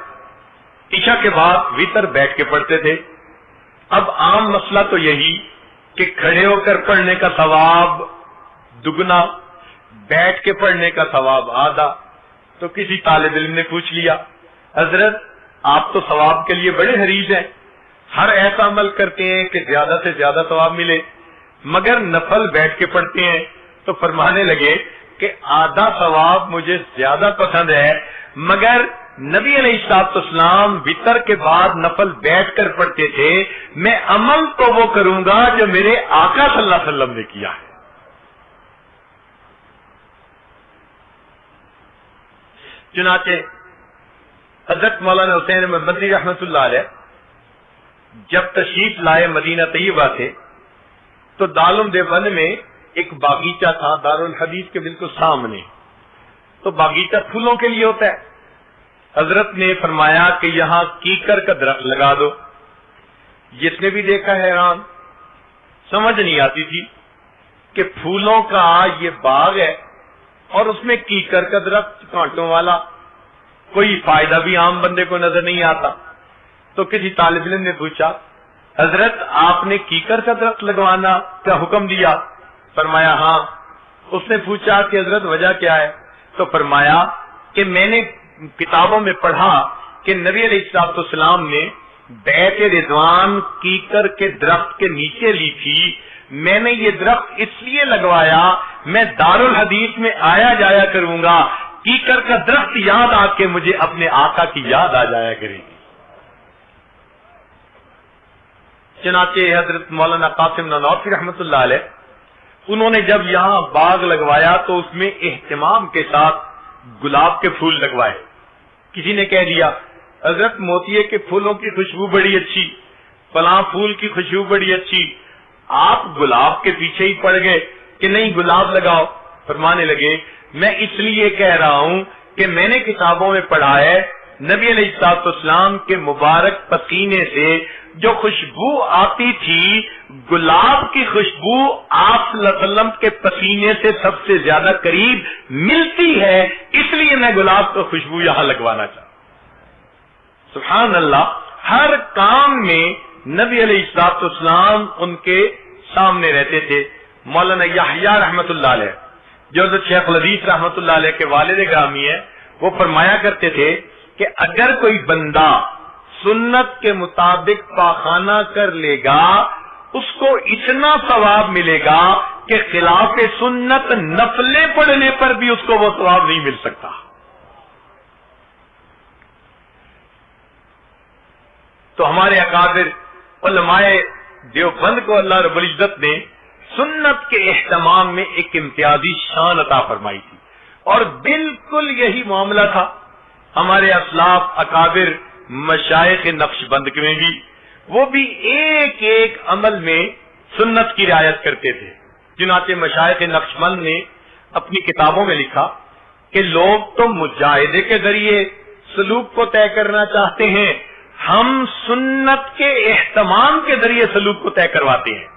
عشاء کے بعد وتر بیٹھ کے پڑھتے تھے. اب عام مسئلہ تو یہی کہ کھڑے ہو کر پڑھنے کا ثواب دگنا, بیٹھ کے پڑھنے کا ثواب آدھا. تو کسی طالب علم نے پوچھ لیا, حضرت آپ تو ثواب کے لیے بڑے حریص ہیں, ہر ایسا عمل کرتے ہیں کہ زیادہ سے زیادہ ثواب ملے, مگر نفل بیٹھ کے پڑھتے ہیں. تو فرمانے لگے کہ آدھا ثواب مجھے زیادہ پسند ہے, مگر نبی علیہ الصلوۃ والسلام وتر کے بعد نفل بیٹھ کر پڑھتے تھے, میں عمل تو وہ کروں گا جو میرے آقا صلی اللہ علیہ وسلم نے کیا ہے. چنانچہ حضرت مولانا حسین مدنی رحمت اللہ علیہ جب تشریف لائے مدینہ طیبہ سے تو دارالعلوم دیوبند میں ایک باغیچہ تھا دارالحدیث کے بالکل سامنے. تو باغیچہ پھولوں کے لیے ہوتا ہے. حضرت نے فرمایا کہ یہاں کیکر کا درخت لگا دو. جس نے بھی دیکھا حیران, سمجھ نہیں آتی تھی کہ پھولوں کا یہ باغ ہے اور اس میں کیکر کا درخت کانٹوں والا, کوئی فائدہ بھی عام بندے کو نظر نہیں آتا. تو کسی طالب علم نے پوچھا, حضرت آپ نے کیکر کا درخت لگوانا کا حکم دیا؟ فرمایا ہاں. اس نے پوچھا کہ حضرت وجہ کیا ہے؟ تو فرمایا کہ میں نے کتابوں میں پڑھا کہ نبی علیہ الصلوۃ والسلام نے بیت رضوان کیکر کے درخت کے نیچے لی تھی. میں نے یہ درخت اس لیے لگوایا, میں دارالحدیث میں آیا جایا کروں گا, کیکر کا درخت یاد آ کے مجھے اپنے آقا کی یاد آ جایا کرے گی. چنانچہ حضرت مولانا قاسم نانوتوی رحمت اللہ علیہ انہوں نے جب یہاں باغ لگوایا تو اس میں اہتمام کے ساتھ گلاب کے پھول لگوائے. کسی نے کہہ دیا حضرت موتیے کے پھولوں کی خوشبو بڑی اچھی, فلاں پھول کی خوشبو بڑی اچھی, آپ گلاب کے پیچھے ہی پڑ گئے کہ نہیں گلاب لگاؤ. فرمانے لگے میں اس لیے کہہ رہا ہوں کہ میں نے کتابوں میں پڑھا ہے نبی علیہ الصلوۃ والسلام کے مبارک پسینے سے جو خوشبو آتی تھی, گلاب کی خوشبو آپ صلی اللہ علیہ وسلم کے پسینے سے سب سے زیادہ قریب ملتی ہے, اس لیے میں گلاب کی خوشبو یہاں لگوانا چاہتا ہوں. سبحان اللہ. ہر کام میں نبی علیہ الصلوۃ والسلام ان کے سامنے رہتے تھے. مولانا یحییٰ رحمت اللہ علیہ جو حضرت شیخ الحدیث رحمت اللہ علیہ کے والد گرامی ہے, وہ فرمایا کرتے تھے کہ اگر کوئی بندہ سنت کے مطابق پاخانہ کر لے گا اس کو اتنا ثواب ملے گا کہ خلاف سنت نفلیں پڑھنے پر بھی اس کو وہ ثواب نہیں مل سکتا. تو ہمارے اکابر علماء دیوبند کو اللہ رب العزت نے سنت کے اہتمام میں ایک امتیازی شان عطا فرمائی تھی، اور بالکل یہی معاملہ تھا ہمارے اسلاف اکابر مشائخ نقش بند میں بھی. وہ بھی ایک ایک عمل میں سنت کی رعایت کرتے تھے. چنانچہ مشائخ نقش بند نے اپنی کتابوں میں لکھا کہ لوگ تو مجاہدے کے ذریعے سلوک کو طے کرنا چاہتے ہیں، ہم سنت کے اہتمام کے ذریعے سلوک کو طے کرواتے ہیں.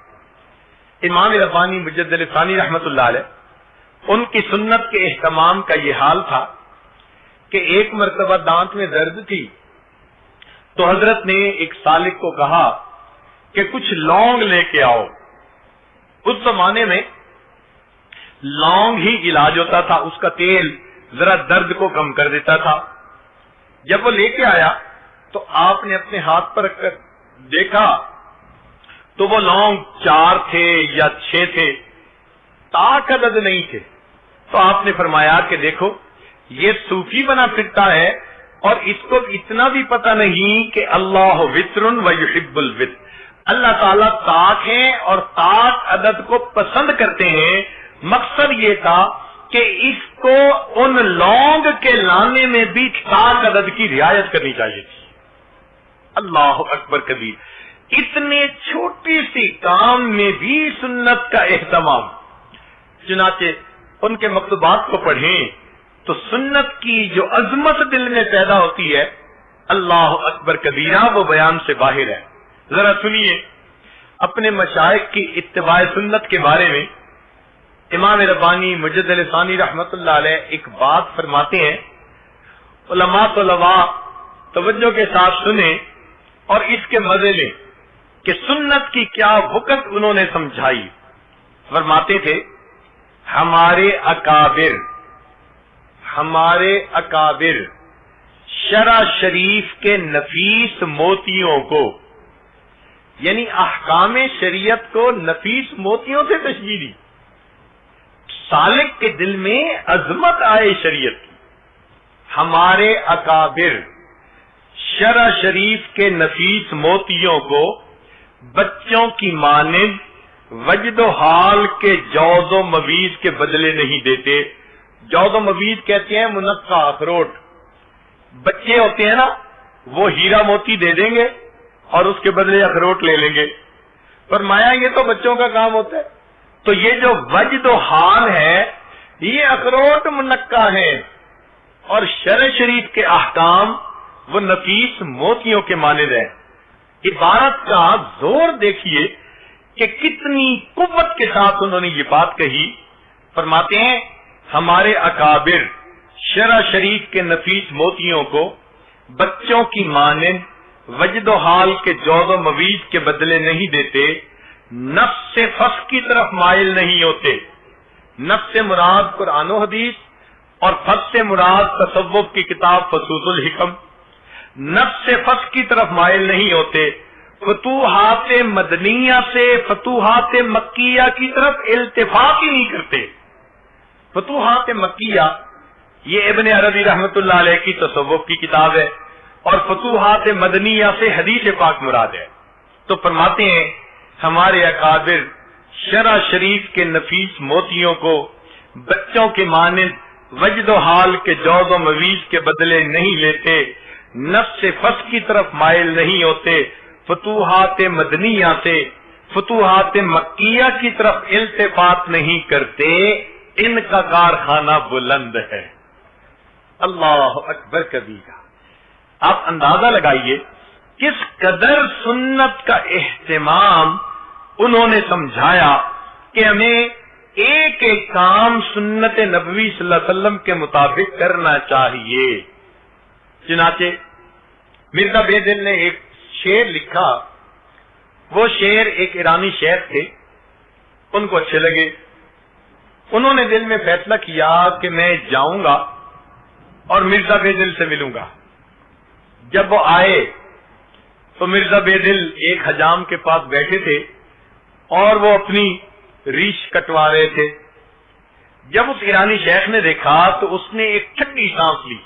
امام ربانی مجدد ثانی رحمت اللہ علیہ، ان کی سنت کے اہتمام کا یہ حال تھا کہ ایک مرتبہ دانت میں درد تھی تو حضرت نے ایک سالک کو کہا کہ کچھ لونگ لے کے آؤ. اس زمانے میں لونگ ہی علاج ہوتا تھا، اس کا تیل ذرا درد کو کم کر دیتا تھا. جب وہ لے کے آیا تو آپ نے اپنے ہاتھ پر رکھ کر دیکھا تو وہ لونگ 4 تھے یا 6 تھے، تاک عدد نہیں تھے. تو آپ نے فرمایا کہ دیکھو یہ صوفی بنا پھرتا ہے اور اس کو اتنا بھی پتہ نہیں کہ اللہ وتر و یحب الوتر، اللہ تعالیٰ تاک ہیں اور تاک عدد کو پسند کرتے ہیں. مقصد یہ تھا کہ اس کو ان لونگ کے لانے میں بھی تاک عدد کی رعایت کرنی چاہیے تھی. اللہ اکبر کبیر. اتنے چھوٹی سی کام میں بھی سنت کا اہتمام. چنانچہ ان کے مکتوبات کو پڑھیں تو سنت کی جو عظمت دل میں پیدا ہوتی ہے، اللہ اکبر کبیرہ، وہ بیان سے باہر ہے. ذرا سنیے اپنے مشائخ کی اتباع سنت کے بارے میں امام ربانی مجدد ثانی رحمت اللہ علیہ ایک بات فرماتے ہیں. علماء طلباء توجہ کے ساتھ سنیں اور اس کے مزے لیں کہ سنت کی کیا وقت انہوں نے سمجھائی. فرماتے تھے ہمارے اکابر شرع شریف کے نفیس موتیوں کو، یعنی احکام شریعت کو نفیس موتیوں سے تشبیہ دی. سالک کے دل میں عظمت آئے شریعت کی. ہمارے اکابر شرع شریف کے نفیس موتیوں کو بچوں کی مانند وجد و حال کے جوز و مویز کے بدلے نہیں دیتے. جوز و مویز کہتے ہیں منقع اخروٹ. بچے ہوتے ہیں نا، وہ ہیرا موتی دے دیں گے اور اس کے بدلے اخروٹ لے لیں گے. فرمایا یہ تو بچوں کا کام ہوتا ہے. تو یہ جو وجد و حال ہے یہ اخروٹ منقع ہے، اور شرع شریف کے احکام وہ نفیس موتیوں کے مانند ہے. عبارت کا زور دیکھیے کہ کتنی قوت کے ساتھ انہوں نے یہ بات کہی. فرماتے ہیں ہمارے اکابر شرع شریف کے نفیس موتیوں کو بچوں کی مانند وجد و حال کے جوز و مویز کے بدلے نہیں دیتے، نفس سے فسق کی طرف مائل نہیں ہوتے. نفس سے مراد قرآن و حدیث اور فسق سے مراد تصوف کی کتاب فصوص الحکم. نفس سے فسق کی طرف مائل نہیں ہوتے. فتوحات مدنیہ سے فتوحات مکیہ کی طرف التفات ہی نہیں کرتے. فتوحات مکیہ یہ ابن عربی رحمت اللہ علیہ کی تصوف کی کتاب ہے، اور فتوحات مدنیہ سے حدیث پاک مراد ہے. تو فرماتے ہیں ہمارے اکابر شرع شریف کے نفیس موتیوں کو بچوں کے مانند وجد و حال کے جوز و مویز کے بدلے نہیں لیتے، نفس سے فسق کی طرف مائل نہیں ہوتے، فتوحات مدنیہ سے فتوحات مکیہ کی طرف التفات نہیں کرتے. ان کا کارخانہ بلند ہے. اللہ اکبر کبیرہ. آپ اندازہ لگائیے کس قدر سنت کا اہتمام انہوں نے سمجھایا کہ ہمیں ایک ایک کام سنت نبوی صلی اللہ علیہ وسلم کے مطابق کرنا چاہیے. چنانچہ مرزا بے دل نے ایک شعر لکھا. وہ شعر ایک ایرانی شیخ تھے، ان کو اچھے لگے. انہوں نے دل میں فیصلہ کیا کہ میں جاؤں گا اور مرزا بے دل سے ملوں گا. جب وہ آئے تو مرزا بے دل ایک حجام کے پاس بیٹھے تھے اور وہ اپنی ریش کٹوا رہے تھے. جب اس ایرانی شیخ نے دیکھا تو اس نے ایک ٹھنڈی سانس لی,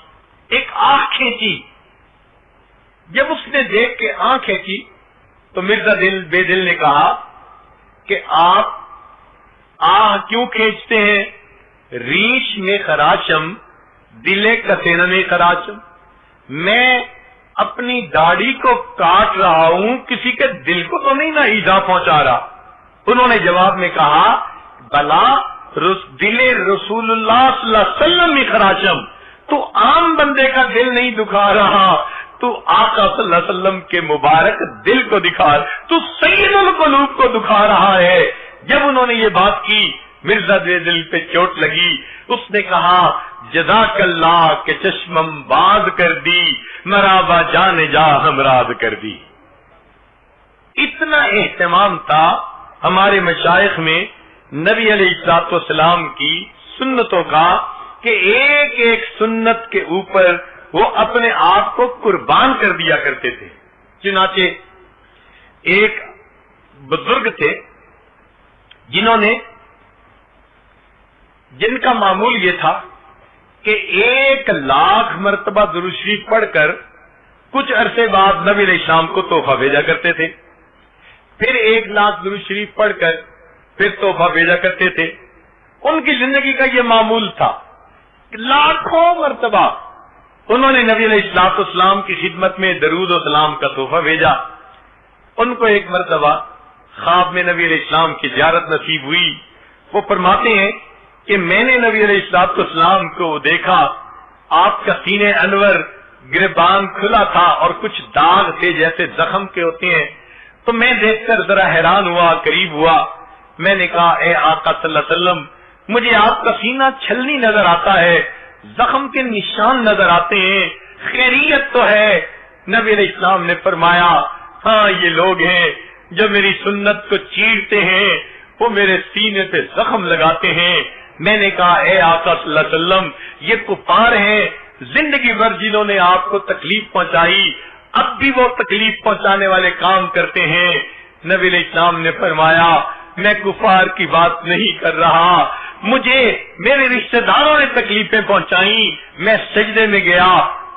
ایک آنکھ کھینچی. جب اس نے دیکھ کے آنکھ کھینچی تو مرزا بے دل نے کہا کہ آپ کیوں کھینچتے ہیں؟ ریش میں خراشم دلے کسینہ میں خراشم. میں اپنی داڑھی کو کاٹ رہا ہوں, کسی کے دل کو تو نہیں نہ ایذا پہنچا رہا. انہوں نے جواب میں کہا بلا دل رسول اللہ صلی اللہ علیہ وسلم میں خراشم, تو عام بندے کا دل نہیں دکھا رہا, تو آقا صلی اللہ علیہ وسلم کے مبارک دل کو دکھا, تو سید القلوب کو دکھا رہا ہے. جب انہوں نے یہ بات کی مرزا بے دل پہ چوٹ لگی. اس نے کہا جزاک اللہ کے چشمم باز کر دی, مرابا جان جا ہمراز کر دی. اتنا اہتمام تھا ہمارے مشائخ میں نبی علیہ الصلوۃ والسلام کی سنتوں کا کہ ایک ایک سنت کے اوپر وہ اپنے آپ کو قربان کر دیا کرتے تھے. چنانچہ ایک بزرگ تھے جن کا معمول یہ تھا کہ 1,00,000 مرتبہ درود شریف پڑھ کر کچھ عرصے بعد نبی علیہ السلام کو تحفہ بھیجا کرتے تھے, پھر 1,00,000 درود شریف پڑھ کر پھر تحفہ بھیجا کرتے تھے. ان کی زندگی کا یہ معمول تھا, لاکھوں مرتبہ انہوں نے نبی علیہ السلام کی خدمت میں درود و سلام کا تحفہ بھیجا. ان کو ایک مرتبہ خواب میں نبی علیہ السلام کی زیارت نصیب ہوئی. وہ فرماتے ہیں کہ میں نے نبی علیہ السلام کو دیکھا, آپ کا سینے انور گریبان کھلا تھا اور کچھ داغ تھے جیسے زخم کے ہوتے ہیں. تو میں دیکھ کر ذرا حیران ہوا, قریب ہوا. میں نے کہا اے آقا صلی اللہ علیہ وسلم, مجھے آپ کا سینہ چھلنی نظر آتا ہے, زخم کے نشان نظر آتے ہیں, خیریت تو ہے؟ نبی علیہ السلام نے فرمایا ہاں یہ لوگ ہیں جو میری سنت کو چیرتے ہیں, وہ میرے سینے پہ زخم لگاتے ہیں. میں نے کہا اے آقا صلی اللہ علیہ وسلم, یہ کفار ہیں, زندگی بھر جنہوں نے آپ کو تکلیف پہنچائی, اب بھی وہ تکلیف پہنچانے والے کام کرتے ہیں. نبی علیہ السلام نے فرمایا میں کفار کی بات نہیں کر رہا, مجھے میرے رشتہ داروں نے تکلیفیں پہنچائی, میں سجدے میں گیا,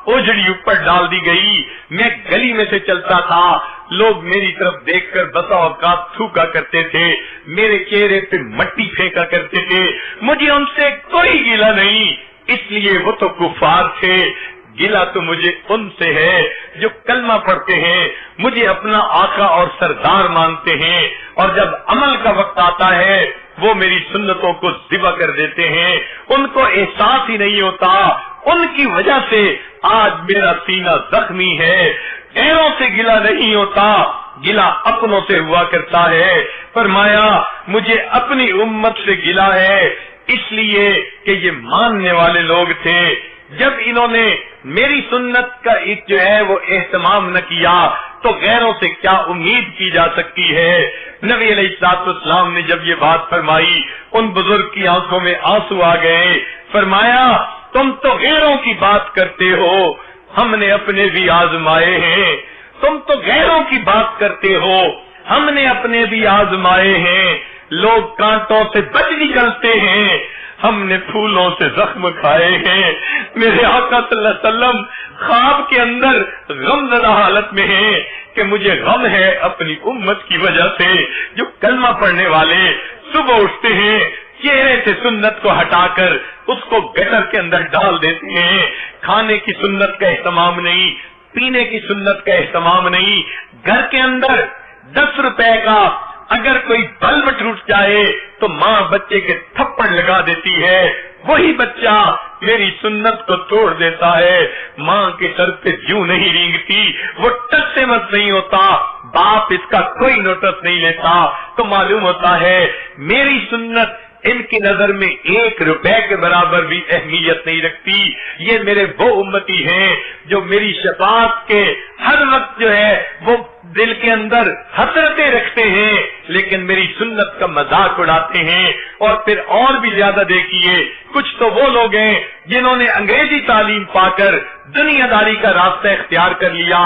اوجڑی اوپر ڈال دی گئی, میں گلی میں سے چلتا تھا, لوگ میری طرف دیکھ کر بسا اوقات تھوکا کرتے تھے, میرے چہرے پہ مٹی پھینکا کرتے تھے. مجھے ان سے کوئی گلہ نہیں, اس لیے وہ تو کفار تھے, گلہ تو مجھے ان سے ہے جو کلمہ پڑھتے ہیں, مجھے اپنا آقا اور سردار مانتے ہیں, اور جب عمل کا وقت آتا ہے وہ میری سنتوں کو ذبح کر دیتے ہیں. ان کو احساس ہی نہیں ہوتا, ان کی وجہ سے آج میرا سینہ زخمی ہے. غیروں سے گلہ نہیں ہوتا, گلہ اپنوں سے ہوا کرتا ہے. فرمایا مجھے اپنی امت سے گلہ ہے, اس لیے کہ یہ ماننے والے لوگ تھے. جب انہوں نے میری سنت کا جو ہے وہ اہتمام نہ کیا تو غیروں سے کیا امید کی جا سکتی ہے. نبی علیہ السلام نے جب یہ بات فرمائی, ان بزرگ کی آنکھوں میں آنسو آ گئے. فرمایا تم تو غیروں کی بات کرتے ہو, ہم نے اپنے بھی آزمائے ہیں. تم تو غیروں کی بات کرتے ہو, ہم نے اپنے بھی آزمائے ہیں. لوگ کانٹوں سے بچ نکلتے ہیں, ہم نے پھولوں سے زخم کھائے ہیں. میرے آقا صلی اللہ علیہ وسلم خواب کے اندر غم زدہ حالت میں ہیں کہ مجھے غم ہے اپنی امت کی وجہ سے, جو کلمہ پڑھنے والے صبح اٹھتے ہیں, چہرے سے سنت کو ہٹا کر اس کو گٹر کے اندر ڈال دیتے ہیں. کھانے کی سنت کا اہتمام نہیں, پینے کی سنت کا اہتمام نہیں. گھر کے اندر 10 روپے کا اگر کوئی بلب ٹوٹ جائے تو ماں بچے کے تھپڑ لگا دیتی ہے, وہی بچہ میری سنت کو توڑ دیتا ہے. ماں کے سر پہ جوں نہیں رینگتی, وہ ٹس سے مت نہیں ہوتا, باپ اس کا کوئی نوٹس نہیں لیتا. تو معلوم ہوتا ہے میری سنت ان کی نظر میں 1 روپے کے برابر بھی اہمیت نہیں رکھتی. یہ میرے وہ امتی ہیں جو میری شفاعت کے ہر وقت جو ہے وہ دل کے اندر حسرتیں رکھتے ہیں, لیکن میری سنت کا مذاق اڑاتے ہیں. اور پھر اور بھی زیادہ دیکھیے, کچھ تو وہ لوگ ہیں جنہوں نے انگریزی تعلیم پا کر دنیا داری کا راستہ اختیار کر لیا.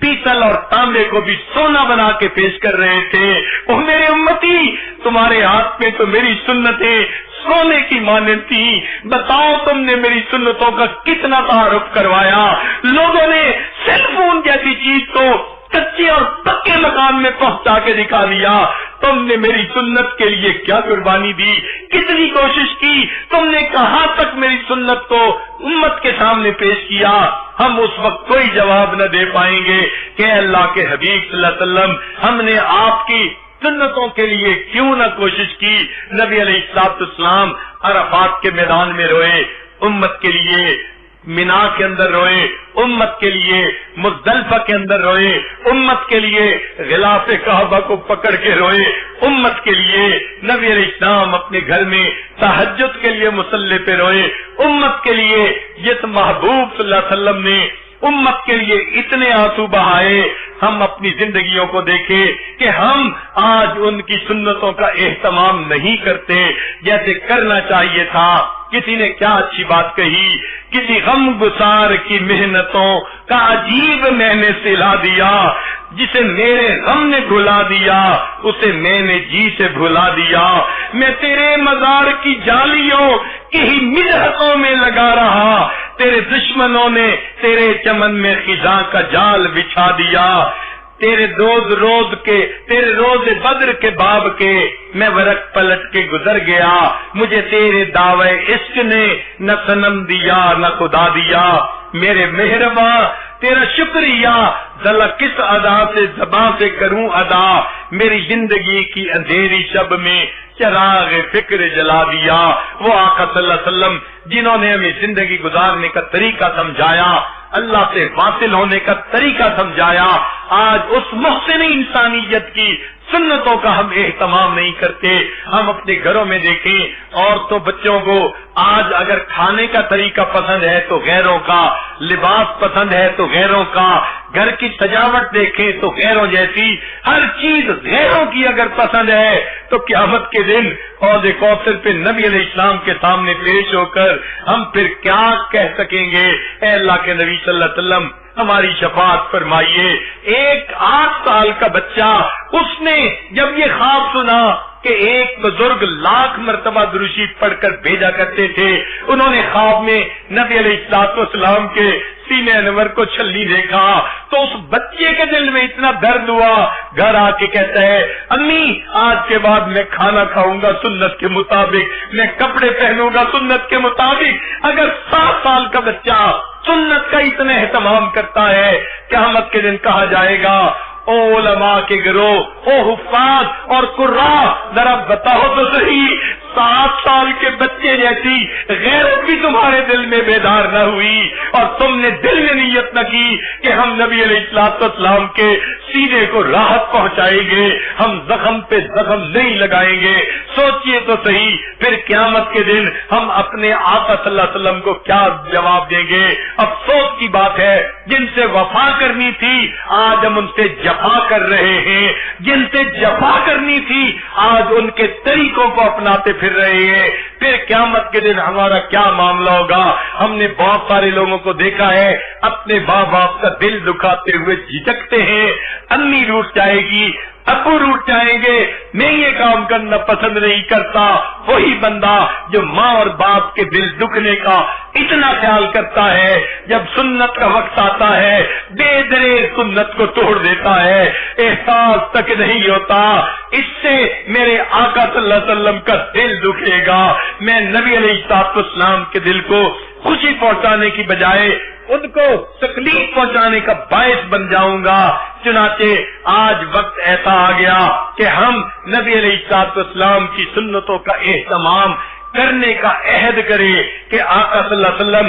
پیتل اور تانبے کو بھی سونا بنا کے پیش کر رہے تھے. او میرے امتی، تمہارے ہاتھ میں تو میری سنتیں سونے کی مانند تھی. بتاؤ تم نے میری سنتوں کا کتنا تعارف کروایا. لوگوں نے سیل فون جیسی چیز کو کچے اور پکے مکان میں پہنچا کے دکھا دیا. تم نے میری سنت کے لیے کیا قربانی دی، کتنی کوشش کی، تم نے کہاں تک میری سنت کو امت کے سامنے پیش کیا. ہم اس وقت کوئی جواب نہ دے پائیں گے کہ اللہ کے حبیب صلی اللہ علیہ وسلم ہم نے آپ کی سنتوں کے لیے کیوں نہ کوشش کی. نبی علیہ السلام عرفات کے میدان میں روئے، امت کے لیے مینا کے اندر روئے، امت کے لیے مزدلفہ کے اندر روئے، امت کے لیے غلاف کعبہ کو پکڑ کے روئے، امت کے لیے نبی علیہ السلام اپنے گھر میں تہجد کے لیے مصلی پہ روئے، امت کے لیے جس محبوب صلی اللہ علیہ وسلم نے امت کے لیے اتنے آنسو بہائے. ہم اپنی زندگیوں کو دیکھیں کہ ہم آج ان کی سنتوں کا اہتمام نہیں کرتے جیسے کرنا چاہیے تھا. کسی نے کیا اچھی بات کہی، کسی غم گسار کی محنتوں کا عجیب میں نے سلا دیا، جسے میرے غم نے بھلا دیا اسے میں نے جی سے بھلا دیا. میں تیرے مزار کی جالیوں کی ہی مدحتوں میں لگا رہا، تیرے دشمنوں نے تیرے چمن میں خزاں کا جال بچھا دیا. تیرے روز بدر کے باب کے میں ورق پلٹ کے گزر گیا. مجھے تیرے دعوے عشق نے نہ صنم دیا نہ خدا دیا. میرے مہرباں تیرا شکریہ ذلا کس ادا سے زباں سے کروں ادا. میری زندگی کی اندھیری شب میں چراغ فکر جلا دیا. وہ آقا صلی اللہ علیہ وسلم جنہوں نے ہمیں زندگی گزارنے کا طریقہ سمجھایا، اللہ سے واصل ہونے کا طریقہ سمجھایا، آج اس محسن انسانیت کی سنتوں کا ہم اہتمام نہیں کرتے. ہم اپنے گھروں میں دیکھیں عورتوں بچوں کو آج اگر کھانے کا طریقہ پسند ہے تو غیروں کا، لباس پسند ہے تو غیروں کا، گھر کی سجاوٹ دیکھیں تو غیروں جیسی، ہر چیز غیروں کی اگر پسند ہے تو قیامت کے دن حوض کوثر پہ نبی علیہ السلام کے سامنے پیش ہو کر ہم پھر کیا کہہ سکیں گے؟ اے اللہ کے نبی صلی اللہ علیہ وسلم ہماری شفاعت فرمائیے. ایک 8 سال کا بچہ، اس نے جب یہ خواب سنا کہ ایک بزرگ 1,00,000 مرتبہ درود پڑھ کر بھیجا کرتے تھے، انہوں نے خواب میں نبی علیہ السلام کے سینے انور کو چھلی دیکھا تو اس بچے کے دل میں اتنا درد ہوا، گھر آ کے کہتا ہے امی آج کے بعد میں کھانا کھاؤں گا سنت کے مطابق، میں کپڑے پہنوں گا سنت کے مطابق. اگر 7 سال کا بچہ سنت کا اتنا اہتمام کرتا ہے، قیامت کے دن کہا جائے گا او علماء کے گروہ، او حفاظ اور قراء، ذرا بتاؤ تو صحیح 7 سال کے بچے جیسی غیرت بھی تمہارے دل میں بیدار نہ ہوئی اور تم نے دل میں نیت نہ کی کہ ہم نبی علیہ السلام کے سینے کو راحت پہنچائیں گے، ہم زخم پہ زخم نہیں لگائیں گے. سوچئے تو صحیح پھر قیامت کے دن ہم اپنے آقا صلی اللہ علیہ وسلم کو کیا جواب دیں گے؟ افسوس کی بات ہے جن سے وفا کرنی تھی آج ہم ان سے جفا کر رہے ہیں، جن سے جفا کرنی تھی آج ان کے طریقوں کو اپناتے پھر رہے ہیں. پھر قیامت کے دن ہمارا کیا معاملہ ہوگا؟ ہم نے بہت سارے لوگوں کو دیکھا ہے اپنے ماں باپ کا دل دکھاتے ہوئے جھجکتے ہیں، امی روٹ جائے گی، ابو روٹ جائیں گے، میں یہ کام کرنا پسند نہیں کرتا. وہی بندہ جو ماں اور باپ کے دل دکھنے کا اتنا خیال کرتا ہے جب سنت کا وقت آتا ہے بے دریغ سنت کو توڑ دیتا ہے، احساس تک نہیں ہوتا. اس سے میرے آقا صلی اللہ علیہ وسلم کا دل دکھے گا. میں نبی علیہ السلام کے دل کو خوشی پہنچانے کی بجائے ان کو تکلیف پہنچانے کا باعث بن جاؤں گا. چنانچہ آج وقت ایسا آ گیا کہ ہم نبی علیہ السلام کی سنتوں کا اہتمام کرنے کا عہد کریں کہ آقا صلی اللہ علیہ وسلم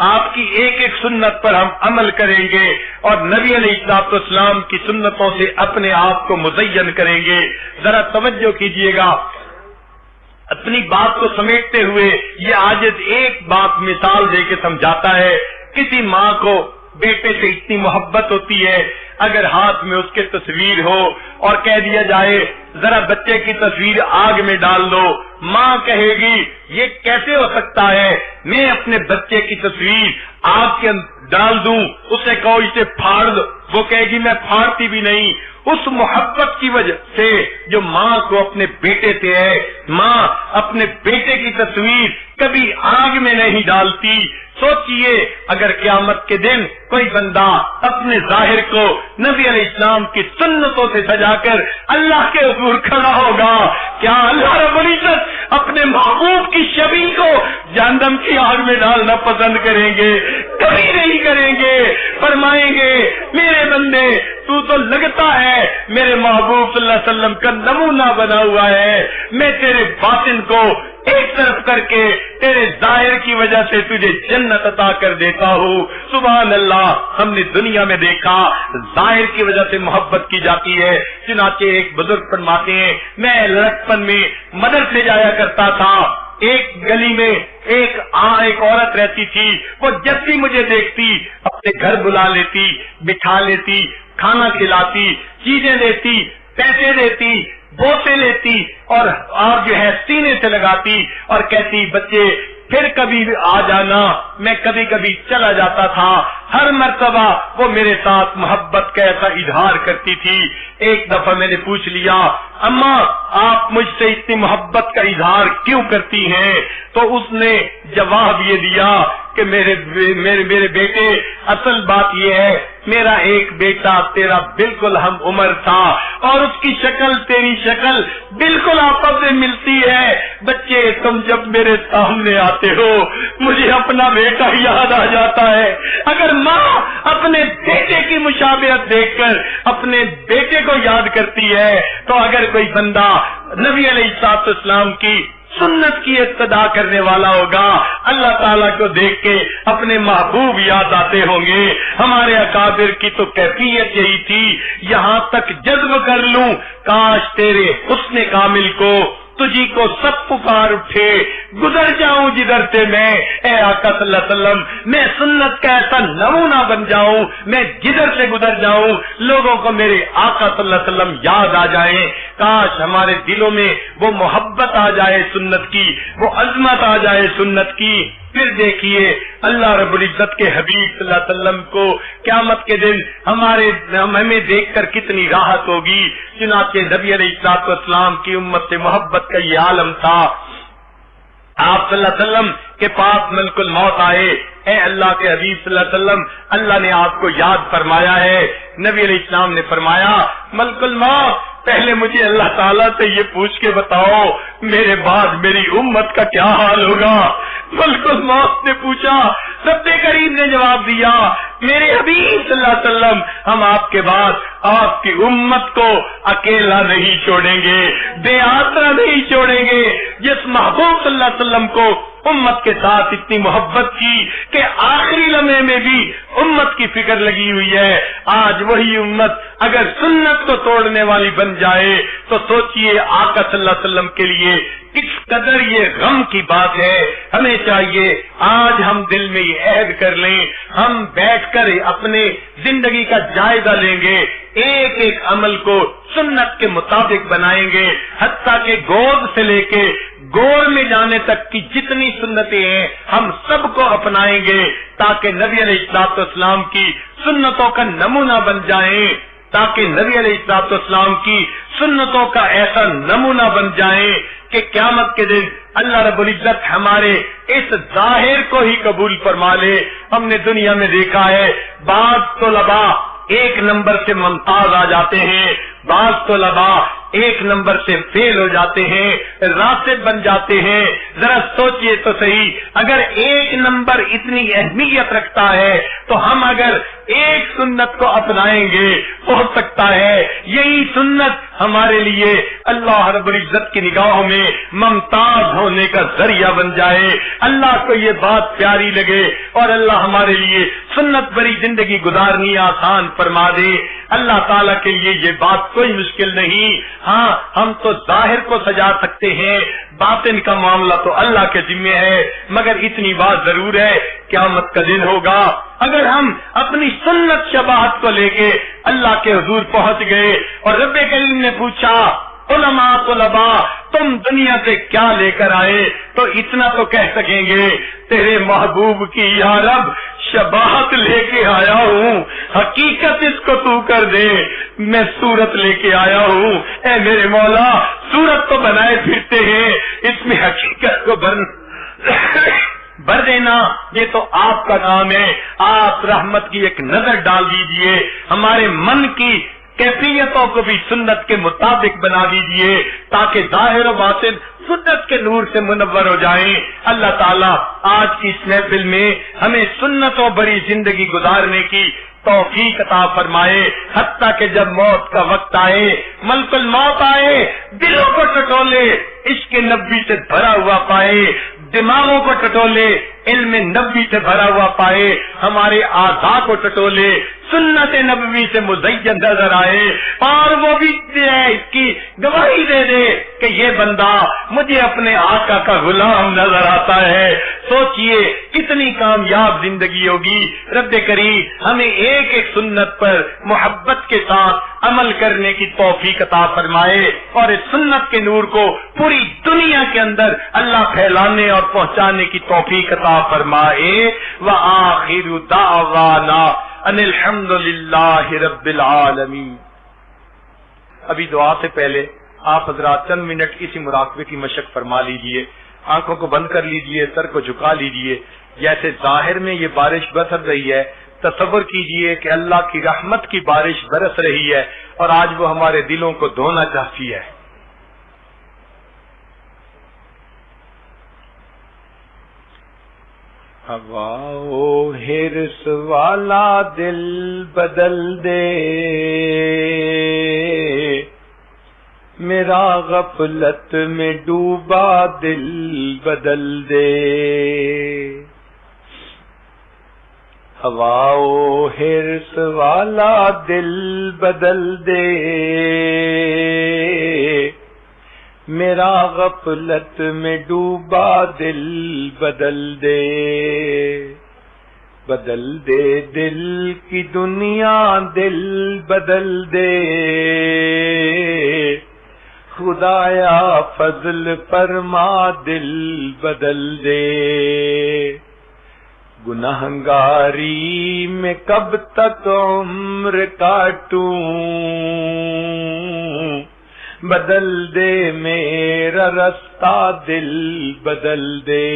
آپ کی ایک ایک سنت پر ہم عمل کریں گے اور نبی علیہ السلام کی سنتوں سے اپنے آپ کو مزین کریں گے. ذرا توجہ کیجئے گا، اپنی بات کو سمیٹتے ہوئے یہ عاجز ایک بات مثال دے کے سمجھاتا ہے. کسی ماں کو بیٹے سے اتنی محبت ہوتی ہے، اگر ہاتھ میں اس کے تصویر ہو اور کہہ دیا جائے ذرا بچے کی تصویر آگ میں ڈال دو، ماں کہے گی یہ کیسے ہو سکتا ہے میں اپنے بچے کی تصویر آگ کے ڈال دوں، اسے کہو اسے پھاڑ دو، وہ کہے گی میں پھاڑتی بھی نہیں۔ اس محبت کی وجہ سے جو ماں کو اپنے بیٹے سے ہے، ماں اپنے بیٹے کی تصویر کبھی آگ میں نہیں ڈالتی۔ سوچئے اگر قیامت کے دن کوئی بندہ اپنے ظاہر کو نبی علیہ السلام کی سنتوں سے سجا کر اللہ کے حضور کھڑا ہوگا، کیا اللہ رب العزت اپنے محبوب کی شبیہ کو جہنم کی آگ میں ڈالنا پسند کریں گے؟ کبھی نہیں کریں گے۔ فرمائیں گے میرے بندے تو لگتا ہے میرے محبوب صلی اللہ علیہ وسلم کا نمونہ بنا ہوا ہے، میں تیرے باطن کو ایک طرف کر کے تیرے ظاہر کی وجہ سے تجھے جنت عطا کر دیتا ہوں۔ سبحان اللہ، ہم نے دنیا میں دیکھا ظاہر کی وجہ سے محبت کی جاتی ہے۔ چنانچہ ایک بزرگ فرماتے ہیں میں لڑکپن میں مدرسے جایا کرتا تھا، ایک گلی میں ایک عورت رہتی تھی، وہ جب بھی مجھے دیکھتی اپنے گھر بلا لیتی، بٹھا لیتی، کھانا کھلاتی، چیزیں دیتی، پیسے دیتی، بوسے لیتی اور جو ہے سینے سے لگاتی اور کہتی بچے پھر کبھی آ جانا۔ میں کبھی کبھی چلا جاتا تھا، ہر مرتبہ وہ میرے ساتھ محبت کا ایسا اظہار کرتی تھی۔ ایک دفعہ میں نے پوچھ لیا اماں آپ مجھ سے اتنی محبت کا اظہار کیوں کرتی ہیں؟ تو اس نے جواب یہ دیا کہ میرے بیٹے اصل بات یہ ہے میرا ایک بیٹا تیرا بالکل ہم عمر تھا اور اس کی شکل تیری شکل بالکل آپس میں ملتی ہے۔ بچے تم جب میرے سامنے آتے ہو مجھے اپنا بیٹا یاد آ جاتا ہے۔ اگر ماں اپنے بیٹے کی مشابہت دیکھ کر اپنے بیٹے کو یاد کرتی ہے تو اگر کوئی بندہ نبی علیہ الصلوۃ والسلام کی سنت کی اقتدا کرنے والا ہوگا اللہ تعالیٰ کو دیکھ کے اپنے محبوب یاد آتے ہوں گے۔ ہمارے اکابر کی تو کیفیت یہی تھی، یہاں تک جذب کر لوں کاش تیرے حسن کامل کو تجھی کو سب پکار اٹھے گزر جاؤں جدھر سے میں، اے آقا صلی اللہ علیہ وسلم میں سنت کا ایسا نمونہ بن جاؤں، میں جدھر سے گزر جاؤں لوگوں کو میرے آقا صلی اللہ علیہ وسلم یاد آ جائیں۔ کاش ہمارے دلوں میں وہ محبت آ جائے سنت کی، وہ عظمت آ جائے سنت کی۔ پھر دیکھیے اللہ رب العزت کے حبیب صلی اللہ علیہ وسلم کو قیامت کے دن ہمیں دیکھ کر کتنی راحت ہوگی۔ چنانچہ نبی علیہ الصلوۃ والسلام کی امت سے محبت کا یہ عالم تھا۔ آپ صلی اللہ علیہ وسلم کے پاس ملک الموت آئے، اے اللہ کے حبیب صلی اللہ علیہ وسلم اللہ نے آپ کو یاد فرمایا ہے۔ نبی علیہ السلام نے فرمایا ملک الموت پہلے مجھے اللہ تعالیٰ سے یہ پوچھ کے بتاؤ میرے بعد میری امت کا کیا حال ہوگا۔ ملک الموت نے پوچھا، رب کریم نے جواب دیا میرے حبیب صلی اللہ علیہ وسلم ہم آپ کے بعد آپ کی امت کو اکیلا نہیں چھوڑیں گے، بے آسرا نہیں چھوڑیں گے۔ جس محبوب صلی اللہ علیہ وسلم کو امت کے ساتھ اتنی محبت کی کہ آخری لمحے میں بھی امت کی فکر لگی ہوئی ہے، آج وہی امت اگر سنت کو توڑنے والی بن جائے تو سوچئے آقا صلی اللہ علیہ وسلم کے لیے کس قدر یہ غم کی بات ہے۔ ہمیں چاہیے آج ہم دل میں یہ عہد کر لیں، ہم بیٹھ کر اپنے زندگی کا جائزہ لیں گے، ایک ایک عمل کو سنت کے مطابق بنائیں گے، حتیٰ کہ گود سے لے کے گور میں جانے تک کی جتنی سنتیں ہیں ہم سب کو اپنائیں گے تاکہ نبی علیہ الصلوۃ والسلام کی سنتوں کا نمونہ بن جائیں، تاکہ نبی علیہ الصلوۃ والسلام کی سنتوں کا ایسا نمونہ بن جائیں کہ قیامت کے دن اللہ رب العزت ہمارے اس ظاہر کو ہی قبول فرما لے۔ ہم نے دنیا میں دیکھا ہے بعض طلباء ایک نمبر سے ممتاز آ جاتے ہیں، بعض طلباء ایک نمبر سے فیل ہو جاتے ہیں، راسب بن جاتے ہیں۔ ذرا سوچئے تو صحیح، اگر ایک نمبر اتنی اہمیت رکھتا ہے تو ہم اگر ایک سنت کو اپنائیں گے ہو سکتا ہے یہی سنت ہمارے لیے اللہ رب العزت کی نگاہوں میں ممتاز ہونے کا ذریعہ بن جائے۔ اللہ کو یہ بات پیاری لگے اور اللہ ہمارے لیے سنت بری زندگی گزارنی آسان فرما دے۔ اللہ تعالیٰ کے لیے یہ بات کوئی مشکل نہیں۔ ہاں ہم تو ظاہر کو سجا سکتے ہیں، باطن کا معاملہ تو اللہ کے ذمہ ہے، مگر اتنی بات ضرور ہے قیامت کا دن ہوگا اگر ہم اپنی سنت شباہت کو لے کے اللہ کے حضور پہنچ گئے اور رب کریم نے پوچھا علماء طلباء تم دنیا سے کیا لے کر آئے تو اتنا تو کہہ سکیں گے تیرے محبوب کی یا رب شباہت لے کے آیا ہوں، حقیقت اس کو تو کر دے، میں صورت لے کے آیا ہوں، اے میرے مولا صورت تو بنائے پھرتے ہیں، اس میں حقیقت کو بھر دینا یہ تو آپ کا کام ہے۔ آپ رحمت کی ایک نظر ڈال دیجئے، ہمارے من کی کیفیتوں کو بھی سنت کے مطابق بنا دیجئے تاکہ ظاہر و باطن سنت کے نور سے منور ہو جائیں۔ اللہ تعالیٰ آج کی اس محفل میں ہمیں سنتوں بری زندگی گزارنے کی توفیق عطا فرمائے، حتیٰ کہ جب موت کا وقت آئے، ملک الموت آئے، دلوں کو ٹٹولے عشق نبی سے بھرا ہوا پائے، دماغوں کو ٹٹولے علم نبی سے بھرا ہوا پائے، ہمارے اعضاء کو ٹٹولے سنت نبوی سے مزین نظر آئے، اور وہ بھی اس کی گواہی دے دے کہ یہ بندہ مجھے اپنے آقا کا غلام نظر آتا ہے۔ سوچئے کتنی کامیاب زندگی ہوگی۔ رب کریم ہمیں ایک ایک سنت پر محبت کے ساتھ عمل کرنے کی توفیق عطا فرمائے اور اس سنت کے نور کو پوری دنیا کے اندر اللہ پھیلانے اور پہنچانے کی توفیق عطا فرمائے۔ وآخر دعوانا ان الحمد للہ رب العالمین۔ ابھی دعا سے پہلے آپ حضرات چند منٹ اسی مراقبے کی مشق فرما لیجئے، آنکھوں کو بند کر لیجئے، سر کو جھکا لیجئے۔ جیسے ظاہر میں یہ بارش برس رہی ہے، تصور کیجئے کہ اللہ کی رحمت کی بارش برس رہی ہے اور آج وہ ہمارے دلوں کو دھونا چاہتی ہے۔ ہوا و حرص والا دل بدل دے، میرا غفلت میں ڈوبا دل بدل دے۔ ہوا و حرص والا دل بدل دے، میرا غفلت میں ڈوبا دل بدل دے۔ بدل دے دل کی دنیا دل بدل دے، خدایا فضل فرما دل بدل دے۔ گنہگاری میں کب تک عمر کاٹوں، بدل دے میرا رستہ دل بدل دے۔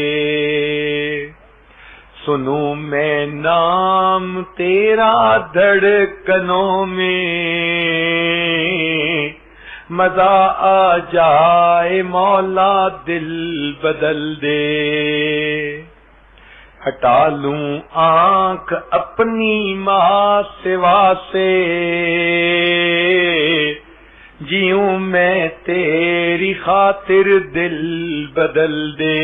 سنوں میں نام تیرا دھڑکنوں میں، مزہ آ جائے مولا دل بدل دے۔ ہٹا لوں آنکھ اپنی ماں سوا سے، جیوں میں تیری خاطر دل بدل دے۔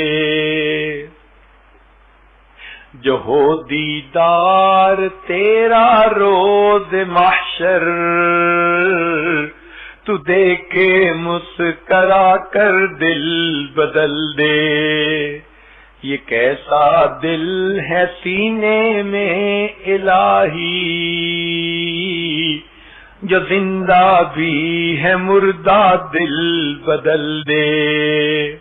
جو ہو دیدار تیرا روز محشر، تو دیکھے مسکرا کر دل بدل دے۔ یہ کیسا دل ہے سینے میں الہی، جو زندہ بھی ہے مردہ دل بدل دے۔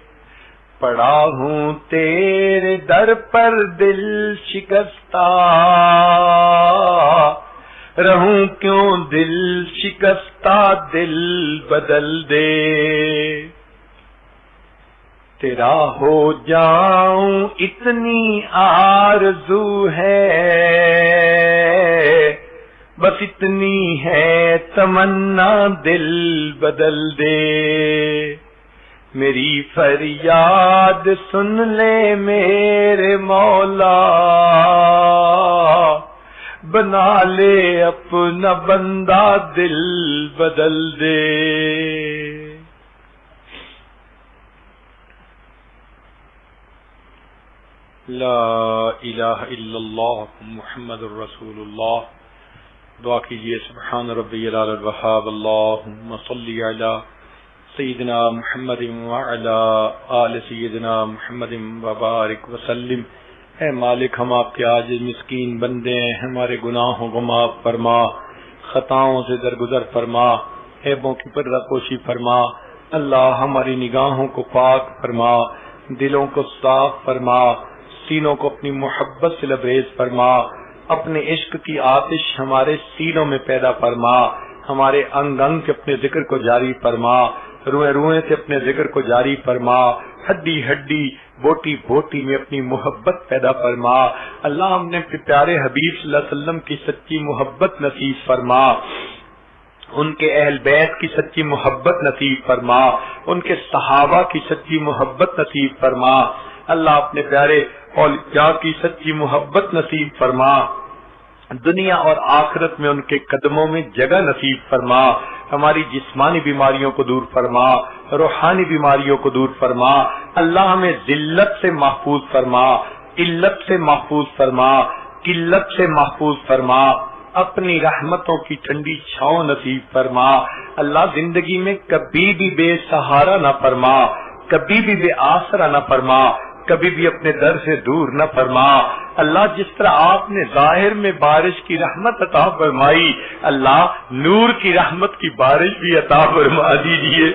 پڑا ہوں تیرے در پر دل شکستہ، رہوں کیوں دل شکستہ دل بدل دے۔ تیرا ہو جاؤں اتنی آرزو ہے، بس اتنی ہے تمنا دل بدل دے۔ میری فریاد سن لے میرے مولا، بنا لے اپنا بندہ دل بدل دے۔ لا الہ الا اللہ محمد الرسول اللہ۔ دعا کیجئے سبحان ربی العلی الوہاب، اللہم صلی علی سیدنا محمد وعلی آل سیدنا محمد وبارک وسلم۔ اے مالک، ہم آپ کے عاجز مسکین بندے ہیں، ہمارے گناہوں کو معاف فرما، خطاؤں سے درگزر فرما، عیبوں کی پردہ پوشی فرما۔ اللہ ہماری نگاہوں کو پاک فرما، دلوں کو صاف فرما، سینوں کو اپنی محبت سے لبریز فرما، اپنے عشق کی آتش ہمارے سینوں میں پیدا فرما، ہمارے انگ انگ سے اپنے ذکر کو جاری فرما، روئے روئے سے اپنے ذکر کو جاری فرما، ہڈی ہڈی بوٹی بوٹی میں اپنی محبت پیدا فرما۔ اللہ ہم نے اپنے پیارے حبیب صلی اللہ علیہ وسلم کی سچی محبت نصیب فرما، ان کے اہل بیت کی سچی محبت نصیب فرما، ان کے صحابہ کی سچی محبت نصیب فرما۔ اللہ اپنے پیارے اولیاء کی سچی محبت نصیب فرما، دنیا اور آخرت میں ان کے قدموں میں جگہ نصیب فرما، ہماری جسمانی بیماریوں کو دور فرما، روحانی بیماریوں کو دور فرما۔ اللہ ہمیں ذلت سے محفوظ فرما، قلت سے محفوظ فرما، قلت سے محفوظ فرما، اپنی رحمتوں کی ٹھنڈی چھاؤں نصیب فرما۔ اللہ زندگی میں کبھی بھی بے سہارا نہ فرما، کبھی بھی بے آسرا نہ فرما، کبھی بھی اپنے در سے دور نہ فرما۔ اللہ جس طرح آپ نے ظاہر میں بارش کی رحمت عطا فرمائی، اللہ نور کی رحمت کی بارش بھی عطا فرما دیجیے،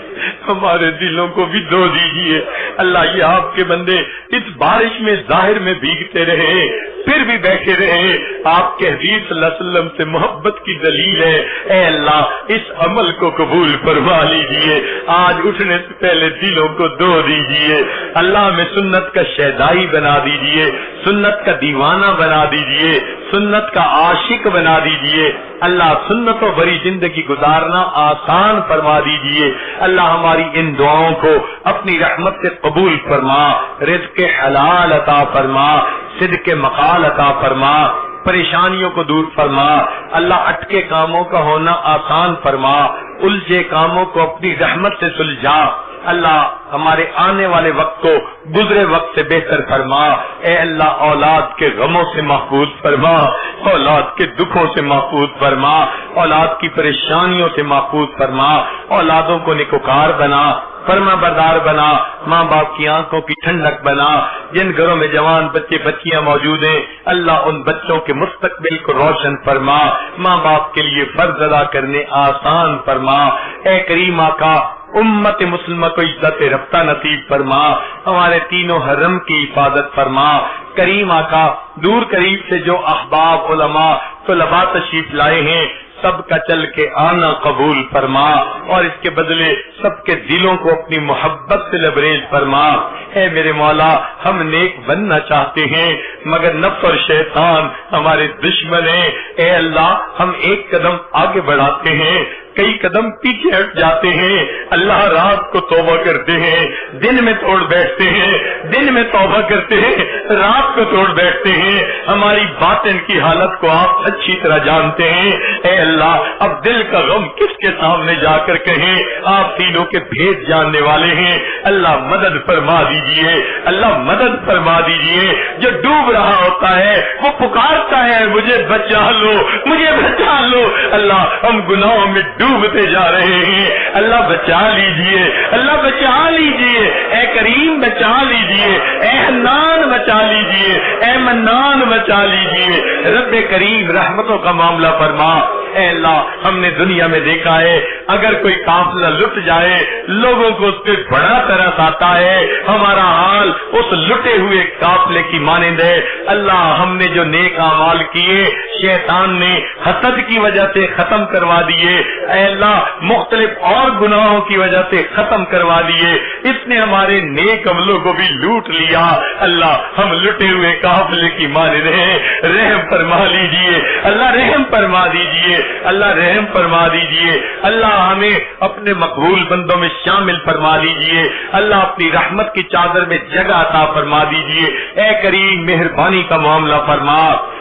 ہمارے دلوں کو بھی دھو دیجیے۔ اللہ یہ آپ کے بندے اس بارش میں ظاہر میں بھیگتے رہے، پھر بھی بیٹھے رہے، آپ کے حبیب صلی اللہ علیہ وسلم سے محبت کی دلیل ہے۔ اے اللہ اس عمل کو قبول فرما لیجیے، آج اٹھنے سے پہلے دلوں کو دھو دیجیے۔ اللہ میں سنت کا شیدائی بنا دیجیے، سنت کا دیوانہ بنا دیجیے، سنت کا عاشق بنا دیجیے۔ اللہ سنتوں بھری زندگی گزارنا آسان فرما دیجیے۔ اللہ ہماری ان دعاؤں کو اپنی رحمت سے قبول فرما، رزق حلال عطا فرما، صدق مقال عطا فرما، پریشانیوں کو دور فرما۔ اللہ اٹکے کاموں کا ہونا آسان فرما، الجھے کاموں کو اپنی رحمت سے سلجھا۔ اللہ ہمارے آنے والے وقت کو گزرے وقت سے بہتر فرما۔ اے اللہ اولاد کے غموں سے محفوظ فرما، اولاد کے دکھوں سے محفوظ فرما، اولاد کی پریشانیوں سے محفوظ فرما، اولادوں کو نیکوکار بنا، فرما بردار بنا، ماں باپ کی آنکھوں کی ٹھنڈک بنا۔ جن گھروں میں جوان بچے بچیاں موجود ہیں اللہ ان بچوں کے مستقبل کو روشن فرما، ماں باپ کے لیے فرض ادا کرنے آسان فرما۔ اے کریم آقا امت مسلمہ کو عزت رفتہ نصیب فرما، ہمارے تینوں حرم کی حفاظت فرما۔ کریم آقا دور قریب سے جو احباب علماء طلباء تشریف لائے ہیں سب کا چل کے آنا قبول فرما، اور اس کے بدلے سب کے دلوں کو اپنی محبت سے لبریز فرما۔ اے میرے مولا ہم نیک بننا چاہتے ہیں مگر نفس اور شیطان ہمارے دشمن ہیں۔ اے اللہ ہم ایک قدم آگے بڑھاتے ہیں، کئی قدم پیچھے ہٹ جاتے ہیں۔ اللہ رات کو توبہ کرتے ہیں، دن میں توڑ بیٹھتے ہیں، دن میں توبہ کرتے ہیں، رات کو توڑ بیٹھتے ہیں۔ ہماری باطن کی حالت کو آپ اچھی طرح جانتے ہیں۔ اے اللہ اب دل کا غم کس کے سامنے جا کر کہیں، آپ تینوں کے بھید جاننے والے ہیں۔ اللہ مدد فرما دیجئے، اللہ مدد فرما دیجئے۔ جو ڈوب رہا ہوتا ہے وہ پکارتا ہے مجھے بچا لو، مجھے بچا لو۔ اللہ ہم گناہوں میں ڈوبتے جا رہے ہیں، اللہ بچا لیجئے، اللہ بچا لیجئے۔ اے کریم بچا لیجئے، اے حنان بچا لیجئے، اے منان بچا لیجئے۔ رب کریم رحمتوں کا معاملہ فرما۔ اے اللہ ہم نے دنیا میں دیکھا ہے اگر کوئی قافلہ لٹ جائے لوگوں کو اس پہ بڑا ترس آتا ہے، ہمارا حال اس لٹے ہوئے قافلے کی مانند ہے۔ اللہ ہم نے جو نیک اعمال کیے شیطان نے حسد کی وجہ سے ختم کروا دیے، اے اللہ مختلف اور گناہوں کی وجہ سے ختم کروا دیے، اس نے ہمارے نیک عملوں کو بھی لوٹ لیا۔ اللہ ہم لٹے ہوئے قافلے کی مانند ہیں، رحم فرما لیجیے، اللہ رحم فرما دیجیے، اللہ رحم فرما دیجیے۔ اللہ ہمیں اپنے مقبول بندوں میں شامل فرما لیجیے، اللہ اپنی رحمت کی چادر میں جگہ عطا فرما دیجیے۔ اے کریم مہربانی کا معاملہ فرما۔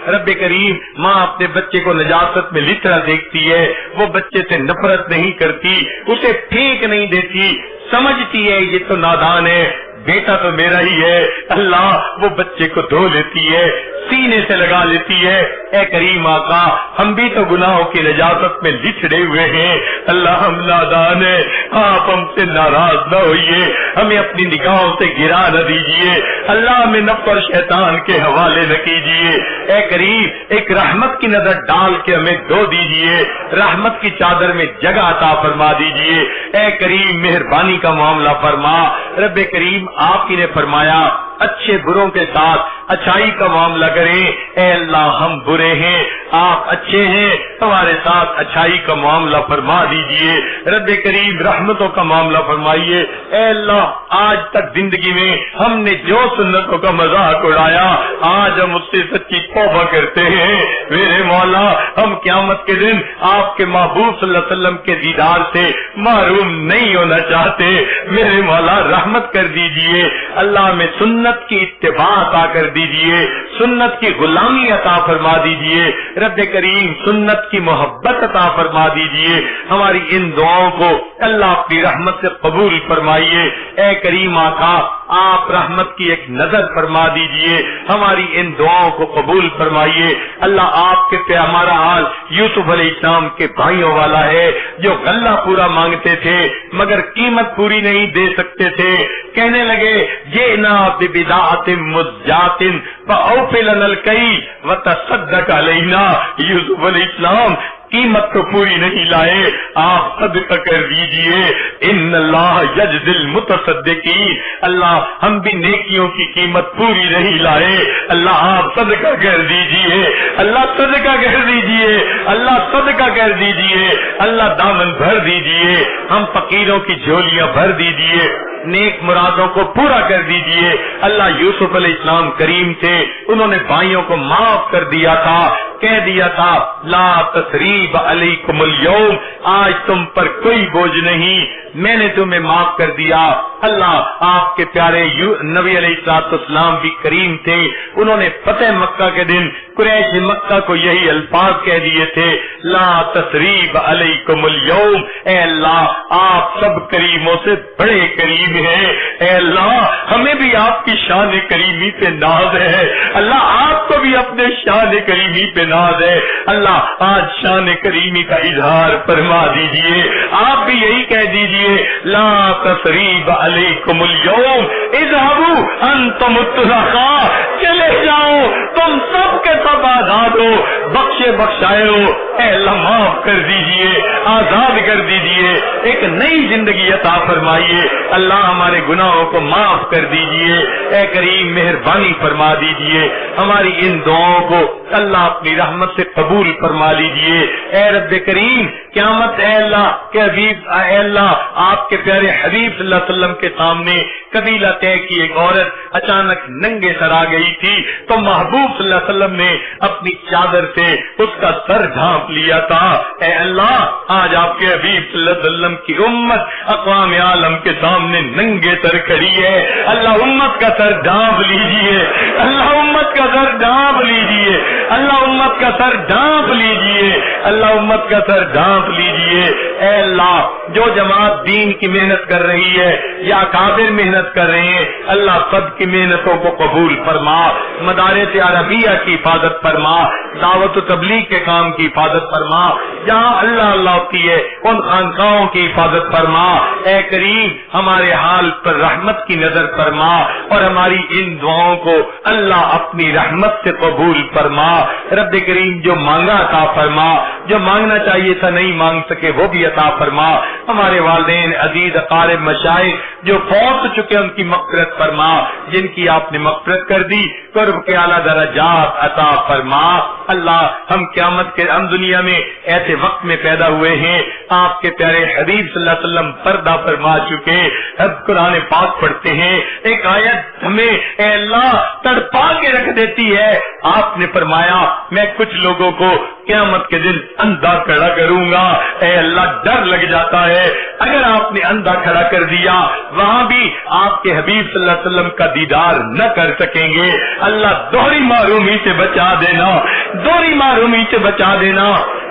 رب کریم ماں اپنے بچے کو نجاست میں لٹرا دیکھتی ہے، وہ بچے سے نفرت نہیں کرتی، اسے پھینک نہیں دیتی، سمجھتی ہے یہ تو نادان ہے، بیٹا تو میرا ہی ہے۔ اللہ وہ بچے کو دھو لیتی ہے، سینے سے لگا لیتی ہے. اے کریم آقا ہم بھی تو گناہوں کی نجاست میں لچڑے ہوئے ہیں. اللہ ہم نادان ہیں, آپ ہم سے ناراض نہ ہوئیے, ہمیں اپنی نگاہوں سے گرا نہ دیجیے. اللہ ہمیں نفس اور شیطان کے حوالے نہ کیجیے. اے کریم ایک رحمت کی نظر ڈال کے ہمیں دھو دیجیے, رحمت کی چادر میں جگہ عطا فرما دیجیے. اے کریم مہربانی کا معاملہ فرما. رب کریم آپ ہی نے فرمایا اچھے بروں کے ساتھ اچھائی کا معاملہ کریں. اے اللہ ہم برے ہیں, آپ اچھے ہیں, ہمارے ساتھ اچھائی کا معاملہ فرما دیجئے. رب کریم رحمتوں کا معاملہ فرمائیے. اے اللہ آج تک زندگی میں ہم نے جو سنتوں کا مذاق اڑایا, آج ہم اس سے سچی توبہ کرتے ہیں. میرے مولا ہم قیامت کے دن آپ کے محبوب صلی اللہ علیہ وسلم کے دیدار سے محروم نہیں ہونا چاہتے. میرے مولا رحمت کر دیجئے. اللہ میں سنت کی اتباع عطا کر دیجئے, سنت کی غلامی عطا فرما دیجئے. رب کریم سنت کی محبت عطا فرما دیجئے. ہماری ان دعاؤں کو اللہ اپنی رحمت سے قبول فرمائیے. اے کریم آقا آپ رحمت کی ایک نظر فرما دیجئے, ہماری ان دعاؤں کو قبول فرمائیے. اللہ آپ کے پہ ہمارا حال یوسف علیہ السلام کے بھائیوں والا ہے جو غلہ پورا مانگتے تھے مگر قیمت پوری نہیں دے سکتے تھے. کہنے لگے جئنا ببضاعۃ مزجاۃ فاوف لنا الکیل وتصدق علینا. یوسف علیہ السلام قیمت تو پوری نہیں لائے, آپ صدقہ کر دیجئے. ان اللہ یجزی المتصدقین. اللہ ہم بھی نیکیوں کی قیمت پوری نہیں لائے, اللہ آپ صدقہ کر دیجئے. اللہ صدقہ کر دیجئے, اللہ صدقہ کر دیجئے. اللہ دامن بھر دیجئے, ہم فقیروں کی جھولیاں بھر دیجئے, نیک مرادوں کو پورا کر دیجئے. اللہ یوسف علیہ السلام کریم تھے, انہوں نے بھائیوں کو معاف کر دیا تھا, کہہ دیا تھا لا تثریب علیکم اليوم, آج تم پر کوئی بوجھ نہیں, میں نے تمہیں معاف کر دیا. اللہ آپ کے پیارے نبی علیہ السلام بھی کریم تھے, انہوں نے فتح مکہ کے دن قریش مکہ کو یہی الفاظ کہہ دیے تھے لا تثریب علیکم اليوم. اے اللہ آپ سب کریموں سے بڑے کریم ہیں. اے اللہ ہمیں بھی آپ کی شان کریمی پہ ناز ہے, اللہ آپ کو بھی اپنے شان کریمی پہ ناز ہے. اللہ آج شان کریمی کا اظہار فرما دیجئے. آپ بھی یہی کہہ دیجئے لا تثریب علیکم اليوم اذهبوا انتم الطلقاء, چلے جاؤ تم سب کے سب آزاد ہو, بخشے بخشائے ہو. اے اللہ معاف کر دیجئے, آزاد کر دیجئے, ایک نئی زندگی عطا فرمائیے. اللہ ہمارے گناہوں کو معاف کر دیجئے. اے کریم مہربانی فرما دیجئے, ہماری ان دعاؤں کو اللہ اپنی رحمت سے قبول فرما لیجئے. اے رب کریم قیامت اے اللہ کے حبیب, اے اللہ آپ کے پیارے حبیب صلی اللہ علیہ وسلم کے سامنے قبیلہ طے کی ایک عورت اچانک ننگے سر آ گئی تھی, تو محبوب صلی اللہ علیہ وسلم نے اپنی چادر سے اس کا سر ڈھانپ لیا تھا. اے اللہ آج آپ کے حبیب صلی اللہ علیہ وسلم کی امت اقوام عالم کے سامنے ننگے سر کھڑی ہے. اللہ امت کا سر ڈھانپ لیجئے, اللہ امت کا سر ڈھانپ لیجئے, اللہ امت کا سر ڈھانپ لیجئے, اللہ امت کا سر ڈھانپ لیجئے. اے اللہ جو جماعت دین کی محنت کر رہی ہے یا کافر محنت کر رہے ہیں, اللہ سب کی محنتوں کو قبول فرما. مدارس عربیہ کی حفاظت فرما, دعوت و تبلیغ کے کام کی حفاظت فرما, جہاں اللہ اللہ ہوتی ہے ان خانقاہوں کی حفاظت فرما. اے کریم ہمارے حال پر رحمت کی نظر فرما اور ہماری ان دعاؤں کو اللہ اپنی رحمت سے قبول فرما. رب کریم جو مانگا عطا فرما, جو مانگنا چاہیے تھا نہیں مانگ سکے وہ بھی عطا فرما. ہمارے والدین عزیز اقارب مشائخ جو فوت ہو چکے ان کی مغفرت فرما, جن کی آپ نے مغفرت کر دی قرب کے اعلیٰ درجات عطا فرما. اللہ ہم قیامت کے ہم دنیا میں ایسے وقت میں پیدا ہوئے ہیں, آپ کے پیارے حبیب صلی اللہ علیہ وسلم پردہ فرما چکے, اب قرآن پاک پڑھتے ہیں, ایک آیت ہمیں اے اللہ تڑپا کے رکھ دیتی ہے. آپ نے فرمایا میں کچھ لوگوں کو قیامت کے دن اندھا کھڑا کروں گا. اے اللہ ڈر لگ جاتا ہے, اگر آپ نے اندھا کھڑا کر دیا وہاں بھی آپ کے حبیب صلی اللہ علیہ وسلم کا دیدار نہ کر سکیں گے. اللہ دوہری محرومی سے بچا دینا, دوہری محرومی سے بچا دینا.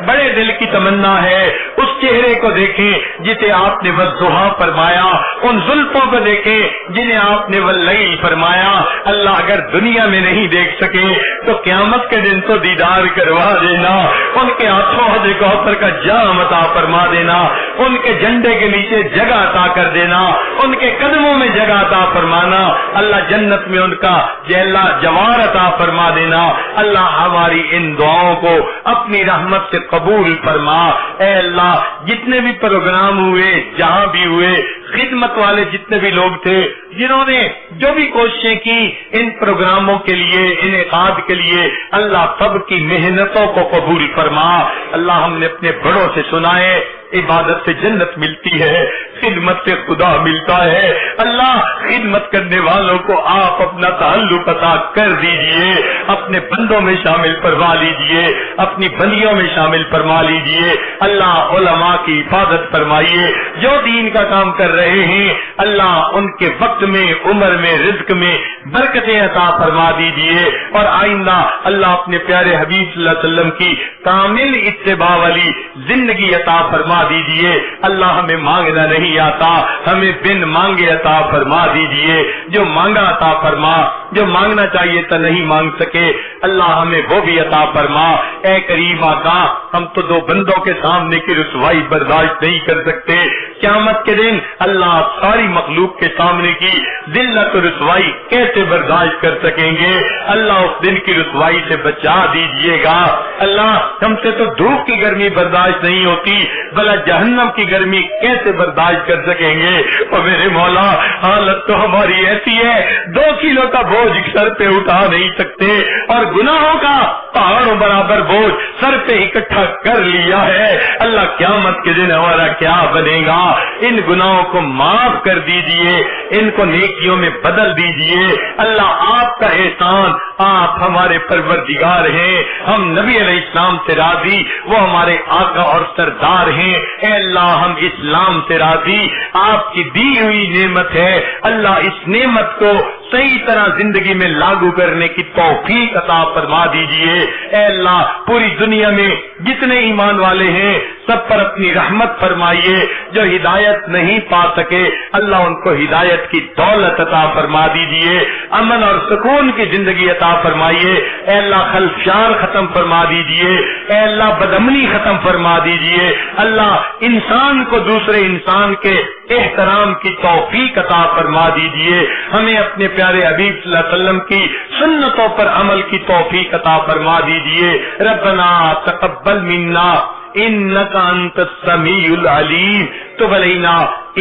بڑے دل کی تمنا ہے اس چہرے کو دیکھیں جسے آپ نے والضحیٰ فرمایا، ان زلفوں کو دیکھیں جنہیں آپ نے واللیل فرمایا۔ اللہ اگر دنیا میں نہیں دیکھ سکے تو قیامت کے دن تو دیدار کروا دینا، ان کے ہاتھوں حوض کوثر کا جام عطا فرما دینا، ان کے جھنڈے کے نیچے جگہ عطا کر دینا، ان کے قدموں میں جگہ عطا فرمانا، اللہ جنت میں ان کا جوار عطا فرما دینا۔ اللہ ہماری ان دعاؤں کو اپنی رحمت سے قبول فرما۔ اے اللہ جتنے بھی پروگرام ہوئے، جہاں بھی ہوئے، خدمت والے جتنے بھی لوگ تھے جنہوں نے جو بھی کوششیں کی ان پروگراموں کے لیے، انعقاد کے لیے، اللہ سب کی محنتوں کو قبول فرما۔ اللہ ہم نے اپنے بڑوں سے سنا ہے عبادت سے جنت ملتی ہے، خدمت سے خدا ملتا ہے۔ اللہ خدمت کرنے والوں کو آپ اپنا تعلق عطا کر دیجئے، اپنے بندوں میں شامل فرما لیجئے، اپنی بندیوں میں شامل فرما لیجئے۔ اللہ علماء کی حفاظت فرمائیے جو دین کا کام کر رہے ہیں، اللہ ان کے وقت میں، عمر میں، رزق میں برکتیں عطا فرما دیجئے، اور آئندہ اللہ اپنے پیارے حبیب صلی اللہ علیہ وسلم کی کامل اتباع والی زندگی عطا فرما دیجئے۔ اللہ ہمیں مانگنا نہیں آتا، ہمیں بن مانگے عطا فرما دیجئے، جو مانگا عطا فرما، جو مانگنا چاہیے تھا نہیں مانگ سکے اللہ ہمیں وہ بھی عطا فرما۔ اے کریم آقا ہم تو دو بندوں کے سامنے کی رسوائی برداشت نہیں کر سکتے، قیامت کے دن اللہ ساری مخلوق کے سامنے کی ذلت و رسوائی کیسے برداشت کر سکیں گے؟ اللہ اس دن کی رسوائی سے بچا دیجئے گا۔ اللہ ہم سے تو دھوپ کی گرمی برداشت نہیں ہوتی، بھلا جہنم کی گرمی کیسے برداشت کر سکیں گے؟ اور میرے مولا حالت تو ہماری ایسی ہے 2 کلو کا بوجھ سر پہ اٹھا نہیں سکتے، اور گناہوں کا پہاڑوں برابر بوجھ سر پہ اکٹھا کر لیا ہے۔ اللہ قیامت کے دن ہمارا کیا بنے گا؟ ان گناہوں کو معاف کر دیجئے، ان کو نیکیوں میں بدل دیجئے۔ اللہ آپ کا احسان، آپ ہمارے پروردگار ہیں، ہم نبی علیہ السلام سے راضی، وہ ہمارے آقا اور سردار ہیں۔ اے اللہ ہم اسلام سے راضی، آپ کی دی ہوئی نعمت ہے، اللہ اس نعمت کو صحیح طرح زندگی میں لاگو کرنے کی توفیق عطا فرما دیجئے۔ اے اللہ پوری دنیا میں جتنے ایمان والے ہیں سب پر اپنی رحمت فرمائیے، جو ہدایت نہیں پا سکے اللہ ان کو ہدایت کی دولت عطا فرما دیجئے، امن اور سکون کی زندگی عطا فرمائیے۔ اے اللہ خلفشار ختم فرما دیجئے، اے اللہ بدامنی ختم فرما دیجئے۔ اللہ انسان کو دوسرے انسان کے احترام کی توفیق عطا فرما دیجئے، ہمیں اپنے پیارے حبیب صلی اللہ علیہ وسلم کی سنتوں پر عمل کی توفیق عطا فرما دیجئے۔ ربنا تقبل منا انك انت السميع العليم تب علينا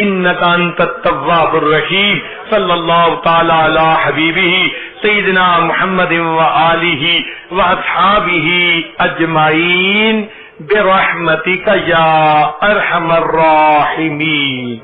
انك انت التواب الرحيم صلى الله تعالى على حبيبه سيدنا محمد وآله واصحابه اجمعين برحمتك يا ارحم الراحمين۔